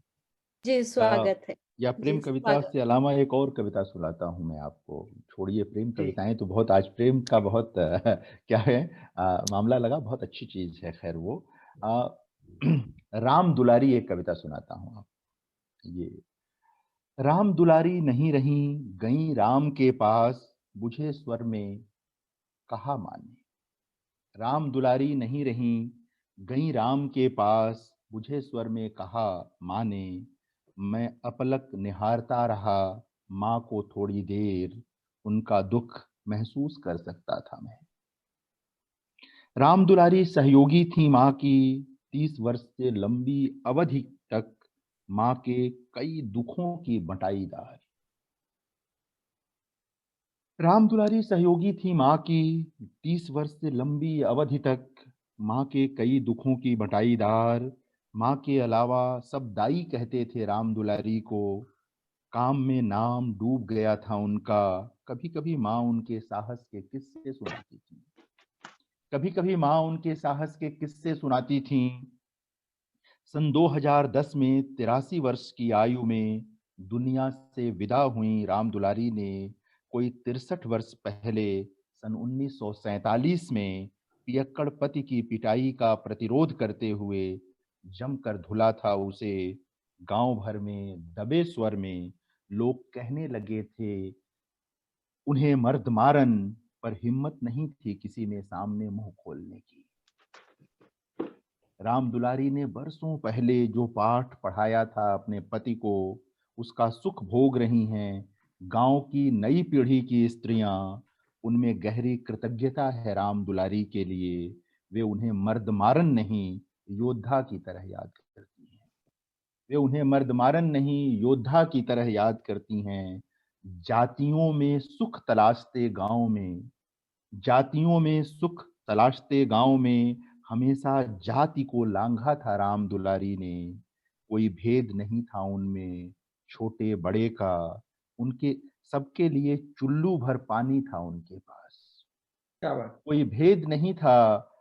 जी स्वागत है। या प्रेम जी कविता स्वागत। से अलावा एक और कविता सुनाता हूँ मैं आपको। छोड़िए प्रेम जी। कविताएं तो बहुत, आज प्रेम का बहुत क्या है मामला लगा, बहुत अच्छी चीज है। खैर वो राम दुलारी एक कविता सुनाता हूँ आप। ये राम दुलारी नहीं रही गई राम के पास, बुझे स्वर में कहा माने। राम दुलारी नहीं रही गई राम के पास, बुझे स्वर में कहा माने। मैं अपलक निहारता रहा माँ को थोड़ी देर, उनका दुख महसूस कर सकता था मैं। राम दुलारी सहयोगी थी माँ की 30 वर्ष से लंबी अवधि तक, माँ के कई दुखों की बंटाईदार। राम दुलारी सहयोगी थी माँ की 30 वर्ष से लंबी अवधि तक, माँ के कई दुखों की बटाईदार। माँ के अलावा सब दाई कहते थे राम दुलारी को, काम में नाम डूब गया था उनका। कभी कभी माँ उनके साहस के किस्से सुनाती थी, कभी कभी माँ उनके साहस के किस्से सुनाती थी। सन 2010 में 83 वर्ष की आयु में दुनिया से विदा हुई राम दुलारी ने कोई 63 वर्ष पहले सन 1947 में पियक्कड़ पति की पिटाई का प्रतिरोध करते हुए जमकर धुला था उसे। गांव भर में दबे स्वर में लोग कहने लगे थे उन्हें मर्द मारन, पर हिम्मत नहीं थी किसी में सामने मुंह खोलने की। राम दुलारी ने बरसों पहले जो पाठ पढ़ाया था अपने पति को, उसका सुख भोग रही हैं गांव की नई पीढ़ी की स्त्रियां। उनमें गहरी कृतज्ञता है राम दुलारी के लिए। वे उन्हें मर्द मारन नहीं, योद्धा की तरह याद करती हैं। वे उन्हें मर्द मारन नहीं, योद्धा की तरह याद करती हैं। जातियों में सुख तलाशते गांव में, जातियों में सुख तलाशते गांव में, हमेशा जाति को लांघा था राम दुलारी ने। कोई भेद नहीं था उनमें छोटे बड़े का, उनके सबके लिए चुल्लू भर पानी था उनके पास। क्या बात। कोई भेद नहीं था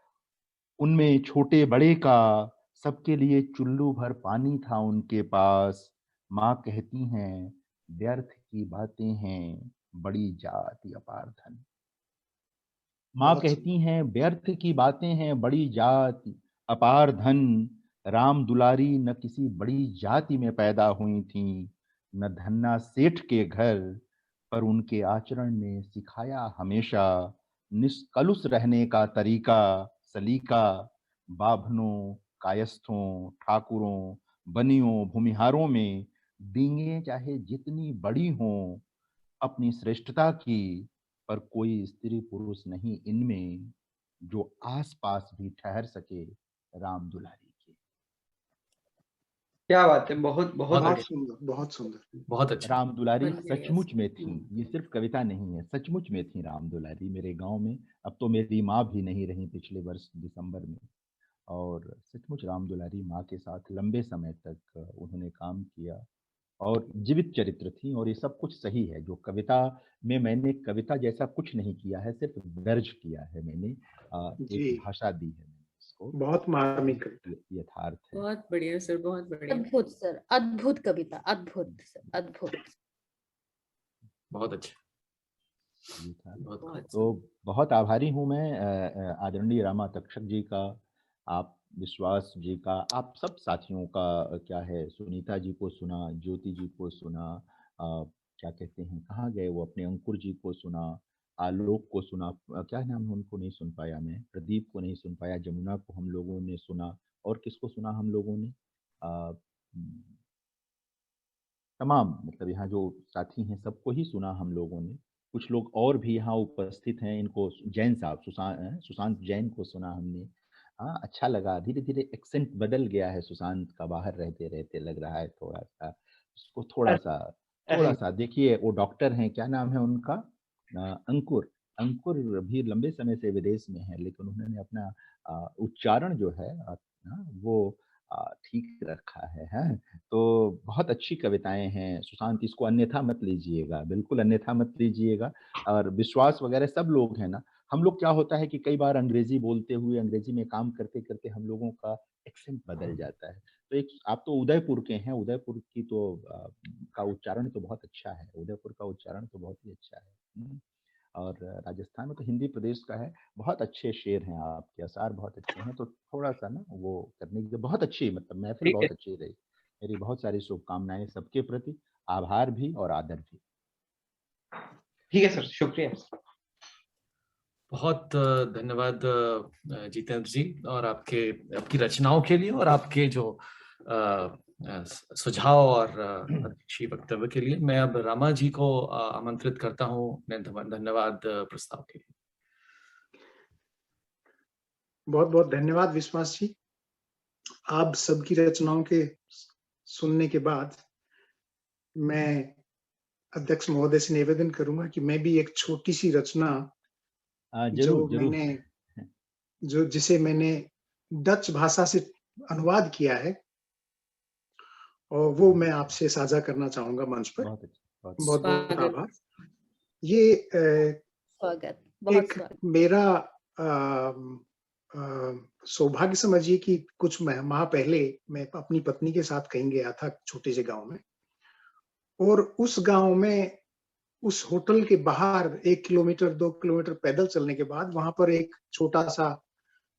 उनमें छोटे बड़े का, सबके लिए चुल्लू भर पानी था उनके पास। माँ कहती हैं व्यर्थ की बातें हैं बड़ी जाति अपार धन। माँ बहुत कहती हैं व्यर्थ की बातें हैं बड़ी जाति अपार धन। राम दुलारी न किसी बड़ी जाति में पैदा हुई थीं, न धन्ना सेठ के घर, पर उनके आचरण ने सिखाया हमेशा निष्कलुष रहने का तरीका सलीका। बाभनों कायस्थों ठाकुरों बनियों भूमिहारों में डींगे चाहे जितनी बड़ी हों अपनी श्रेष्ठता की, पर कोई स्त्री पुरुष नहीं इनमें जो आसपास भी ठहर सके राम दुलारी के। क्या बात है। बहुत बहुत बहुत अच्छा। सुंदर, बहुत सुंदर। बहुत अच्छा। राम दुलारी बहुत बढ़िया। सचमुच में थी, ये सिर्फ कविता नहीं है, सचमुच में थी राम दुलारी मेरे गांव में। अब तो मेरी माँ भी नहीं रही पिछले वर्ष दिसंबर में, और सचमुच राम दुलारी माँ के साथ लंबे समय तक उन्होंने काम किया और जीवित चरित्र थी। और ये सब कुछ सही है जो कविता में, मैंने कविता जैसा कुछ नहीं किया है, सिर्फ दर्ज किया है मैंने, जी एक भाषा दी है मैंने इसको। बहुत मार्मिक कविता। ये यथार्थ है। बहुत बढ़िया सर, बहुत बढ़िया। अद्भुत सर, अद्भुत कविता, अद्भुत सर, अद्भुत। बहुत अच्छा। ये था। बहुत खूब। बहुत तो बहुत आभारी हूँ मैं आदरणीय रामा तक्षक जी का, आप विश्वास जी का, आप सब साथियों का। क्या है, सुनीता जी को सुना, ज्योति जी को सुना, क्या कहते हैं कहाँ गए वो अपने, अंकुर जी को सुना, आलोक को सुना, क्या नाम है उनको नहीं सुन पाया मैं, प्रदीप को नहीं सुन पाया, जमुना को हम लोगों ने सुना, और किसको सुना हम लोगों ने, तमाम मतलब यहाँ जो साथी हैं सबको ही सुना हम लोगों ने। कुछ लोग और भी यहाँ उपस्थित हैं, इनको जैन साहब सुशांत जैन को सुना हमने। हाँ अच्छा लगा, धीरे धीरे एक्सेंट बदल गया है सुशांत का, बाहर रहते रहते लग रहा है थोड़ा सा उसको, थोड़ा सा देखिए। वो डॉक्टर हैं, क्या नाम है उनका, अंकुर। अंकुर भी लंबे समय से विदेश में है, लेकिन उन्होंने अपना उच्चारण जो है वो ठीक रखा है। तो बहुत अच्छी कविताएं हैं सुशांत, इसको अन्यथा मत लीजिएगा, बिल्कुल अन्यथा मत लीजिएगा। और विश्वास वगैरह सब लोग हैं ना, हम लोग क्या होता है कि कई बार अंग्रेजी बोलते हुए, अंग्रेजी में काम करते करते हम लोगों का एक्सेंट बदल जाता है। तो एक आप तो उदयपुर के हैं, उदयपुर की तो का उच्चारण तो बहुत अच्छा है, उदयपुर का उच्चारण तो बहुत ही अच्छा है। और राजस्थान में तो हिंदी प्रदेश का है, बहुत अच्छे शेर हैं आपके, असार बहुत अच्छे हैं। तो थोड़ा सा ना वो करने की बहुत अच्छी, मतलब महफिल ठीक है, बहुत अच्छी रही। मेरी बहुत सारी शुभकामनाएं सबके प्रति, आभार भी और आदर भी। ठीक है सर, शुक्रिया। बहुत धन्यवाद जितेंद्र जी, और आपकी रचनाओं के लिए और आपके जो सुझाव और अच्छी वक्तव्य के लिए। मैं अब रामा जी को आमंत्रित करता हूँ धन्यवाद प्रस्ताव के लिए। बहुत बहुत धन्यवाद विश्वास जी। आप सबकी रचनाओं के सुनने के बाद मैं अध्यक्ष महोदय से निवेदन करूंगा कि मैं भी एक छोटी सी रचना जरूर जरूर। जिसे मैंने डच भाषा से अनुवाद किया है, और वो मैं आपसे साझा करना चाहूंगा मंच पर। बहुत बहुत बहुत स्वागत। आभार। ये स्वागत, बहुत एक स्वागत। मेरा सौभाग्य समझिए कि कुछ माह पहले मैं अपनी पत्नी के साथ कहीं गया था छोटे से गांव में, और उस गांव में उस होटल के बाहर 1 किलोमीटर 2 किलोमीटर पैदल चलने के बाद वहां पर एक छोटा सा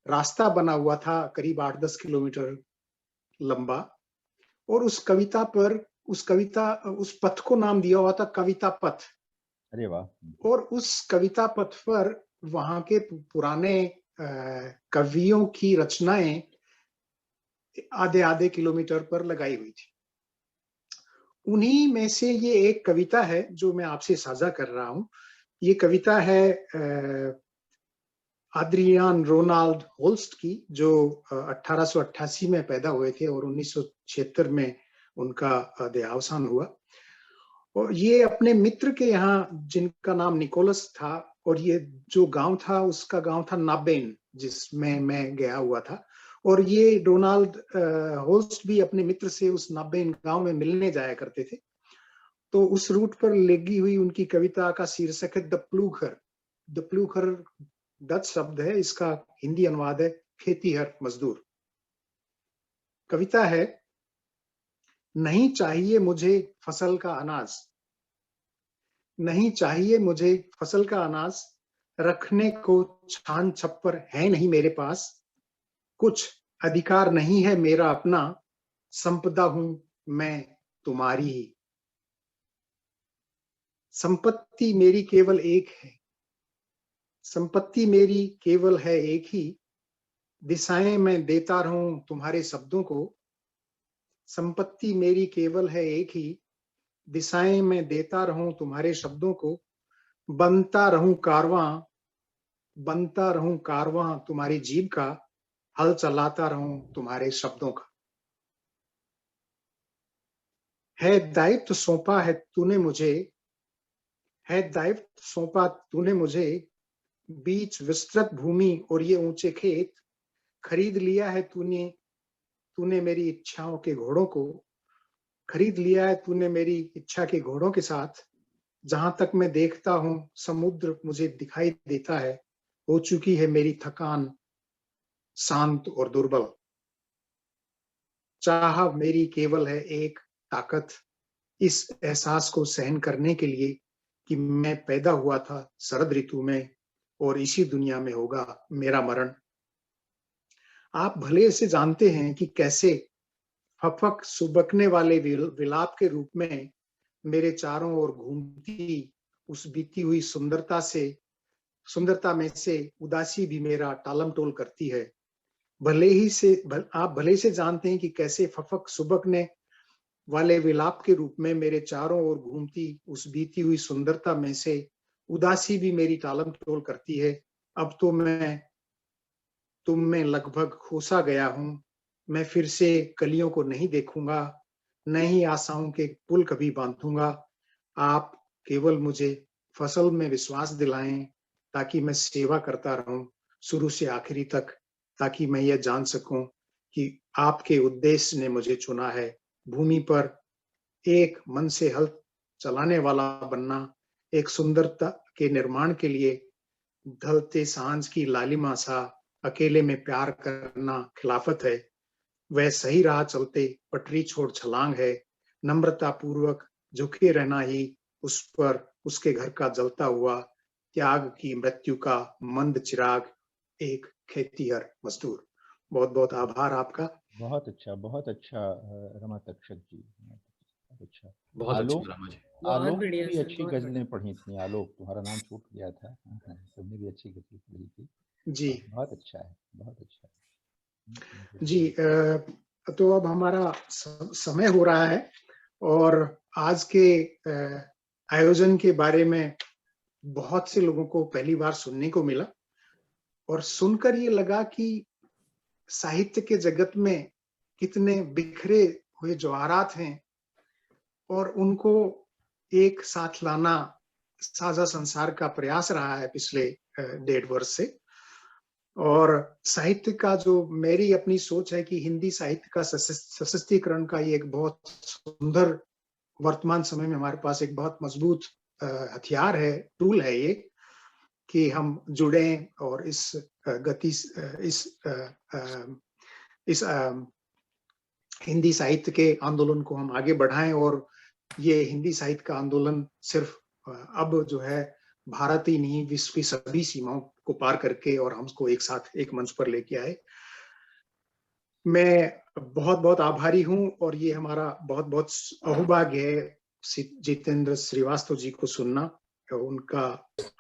रास्ता बना हुआ था, करीब 8-10 किलोमीटर लंबा। और उस पथ को नाम दिया हुआ था कविता पथ। अरे वाह। और उस कविता पथ पर वहां के पुराने कवियों की रचनाएं आधे आधे किलोमीटर पर लगाई हुई थी। उन्हीं में से ये एक कविता है जो मैं आपसे साझा कर रहा हूं। ये कविता है आद्रियान रोनाल्ड होल्स्ट की, जो 1888 में पैदा हुए थे और 1976 में उनका देहावसान हुआ। और ये अपने मित्र के यहाँ, जिनका नाम निकोलस था, और ये जो गांव था उसका गांव था नाबेन, जिसमें मैं गया हुआ था। और ये डोनाल्ड होल्स्ट भी अपने मित्र से उस नाबेन गांव में मिलने जाया करते थे। तो उस रूट पर लगी हुई उनकी कविता का शीर्षक है द प्लूखर। द प्लूखर डच शब्द है, इसका हिंदी अनुवाद है खेतीहर मजदूर। कविता है, नहीं चाहिए मुझे फसल का अनाज, नहीं चाहिए मुझे फसल का अनाज, रखने को छान छप्पर है नहीं मेरे पास, कुछ अधिकार नहीं है मेरा अपना, संपदा हूं मैं तुम्हारी ही। संपत्ति मेरी केवल एक है, संपत्ति मेरी केवल है एक ही, दिशाएं मैं देता रहूं तुम्हारे शब्दों को। संपत्ति मेरी केवल है एक ही, दिशाएं मैं देता रहूं तुम्हारे शब्दों को। बनता रहूं कारवां तुम्हारी जीभ का, हल चलाता रहूं तुम्हारे शब्दों का। है दायित्व सौंपा है तूने मुझे, है दायित्व सौंपा तूने मुझे, बीच विस्तृत भूमि और ये ऊंचे खेत। खरीद लिया है तूने मेरी इच्छाओं के घोड़ों को, खरीद लिया है तूने मेरी इच्छा के घोड़ों के साथ। जहां तक मैं देखता हूं समुद्र मुझे दिखाई देता है, हो चुकी है मेरी थकान शांत और दुर्बल। चाह मेरी केवल है एक ताकत, इस एहसास को सहन करने के लिए कि मैं पैदा हुआ था शरद ऋतु में और इसी दुनिया में होगा मेरा मरण। आप भले से जानते हैं कि कैसे फफक सुबकने वाले विलाप के रूप में मेरे चारों ओर घूमती उस बीती हुई सुंदरता में से उदासी भी मेरा टालमटोल करती है। आप भले से जानते हैं कि कैसे फफक सुबकने वाले विलाप के रूप में मेरे चारों ओर घूमती उस बीती हुई सुंदरता में से उदासी भी मेरी टालमटोल करती है। अब तो मैं तुम में लगभग खोसा गया हूं, मैं फिर से कलियों को नहीं देखूंगा, नई आशाओं के पुल कभी बांधूंगा। आप केवल मुझे फसल में विश्वास दिलाएं ताकि मैं सेवा करता रहूं शुरू से आखिरी तक, ताकि मैं यह जान सकूं कि आपके उद्देश्य ने मुझे चुना है। भूमि पर एक मन से हल चलाने वाला बनना, एक सुंदरता के निर्माण के लिए ढलते सांझ की लालिमा सा अकेले में प्यार करना खिलाफत है। वह सही राह चलते पटरी छोड़ छलांग है। नम्रता पूर्वक झुके रहना ही उस पर उसके घर का जलता हुआ त्याग की मृत्यु का मंद चिराग, एक खेतीहर मजदूर। बहुत बहुत आभार आपका। बहुत अच्छा रमा तक्षक जी, बहुत अच्छा। बहुत अच्छा आलोक, रामा जी। बहुत आलोक ने बढ़िया भी सर, अच्छी बहुत गजलें बढ़िया। पढ़ी थी। आलोक, तुम्हारा नाम छूट गया था। तुमने भी अच्छी गजल पढ़ी थी। जी बहुत अच्छा है, बहुत अच्छा है। जी। तो अब हमारा समय हो रहा है और आज के आयोजन के बारे में बहुत से लोगों को पहली बार सुनने को मिला और सुनकर ये लगा कि साहित्य के जगत में कितने बिखरे हुए जवाहरात हैं और उनको एक साथ लाना साझा संसार का प्रयास रहा है पिछले 1.5 वर्ष से। और साहित्य का जो मेरी अपनी सोच है कि हिंदी साहित्य का सशक्तिकरण का ये एक बहुत सुंदर, वर्तमान समय में हमारे पास एक बहुत मजबूत हथियार है, टूल है ये, कि हम जुड़े और इस गति इस हिंदी साहित्य के आंदोलन को हम आगे बढ़ाएं। और ये हिंदी साहित्य का आंदोलन सिर्फ अब जो है भारत ही नहीं, विश्व की सभी सीमाओं को पार करके और हमको एक साथ एक मंच पर लेके आए। मैं बहुत बहुत आभारी हूं और ये हमारा बहुत बहुत सौभाग्य है जितेंद्र श्रीवास्तव जी को सुनना। उनका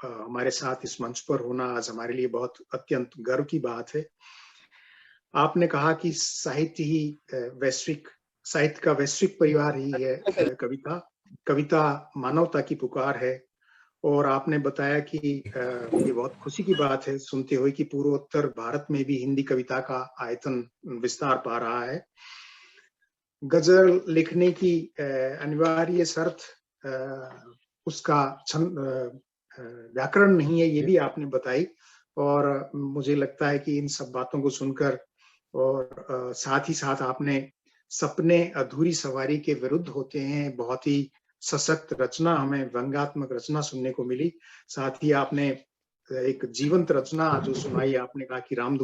हमारे साथ इस मंच पर होना आज हमारे लिए बहुत अत्यंत गर्व की बात है। आपने कहा कि साहित्य ही साहित्य का वैश्विक परिवार ही है कविता मानवता की पुकार है। और आपने बताया कि ये बहुत खुशी की बात है सुनते हुए कि पूर्वोत्तर भारत में भी हिंदी कविता का आयतन विस्तार पा रहा है। गजल लिखने की अनिवार्य शर्त उसका व्याकरण नहीं है, ये भी आपने बताई। और मुझे लगता है कि इन सब बातों को सुनकर और साथ ही साथ आपने सपने अधूरी सवारी के विरुद्ध होते हैं, बहुत ही सशक्त रचना, हमें व्यंग्यात्मक रचना सुनने को मिली। साथ ही आपने एक जीवंत रचना जो सुनाई, आपने कहा कि राम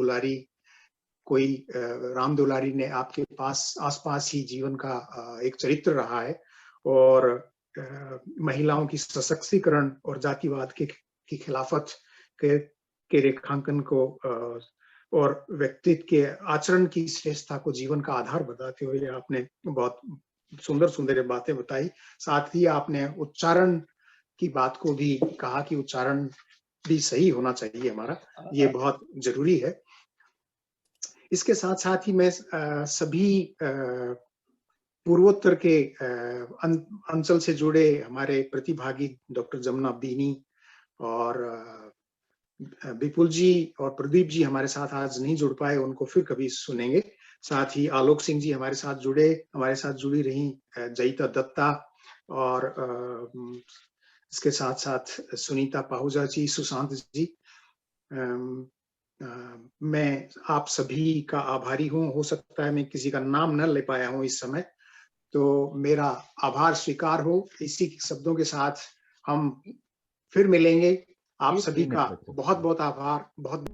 दुलारी ने आपके पास आसपास ही जीवन का एक चरित्र रहा है और महिलाओं की सशक्तिकरण और जातिवाद की खिलाफत के रेखांकन को और व्यक्तित्व के आचरण की श्रेष्ठता को जीवन का आधार बताते हुए आपने बहुत सुंदर सुंदर बातें बताई। साथ ही आपने उच्चारण की बात को भी कहा कि उच्चारण भी सही होना चाहिए हमारा, ये बहुत जरूरी है। इसके साथ साथ ही मैं सभी पूर्वोत्तर के अंचल से जुड़े हमारे प्रतिभागी डॉक्टर जमुना बीनी और विपुल जी और प्रदीप जी हमारे साथ आज नहीं जुड़ पाए, उनको फिर कभी सुनेंगे। साथ ही आलोक सिंह जी हमारे साथ जुड़ी रही, जयिता दत्ता और इसके साथ साथ सुनीता पाहुजा जी, सुशांत जी। मैं आप सभी का आभारी हूँ। हो सकता है मैं किसी का नाम न ले पाया हूँ इस समय, तो मेरा आभार स्वीकार हो। इसी शब्दों के साथ हम फिर मिलेंगे। आप सभी का बहुत बहुत आभार। बहुत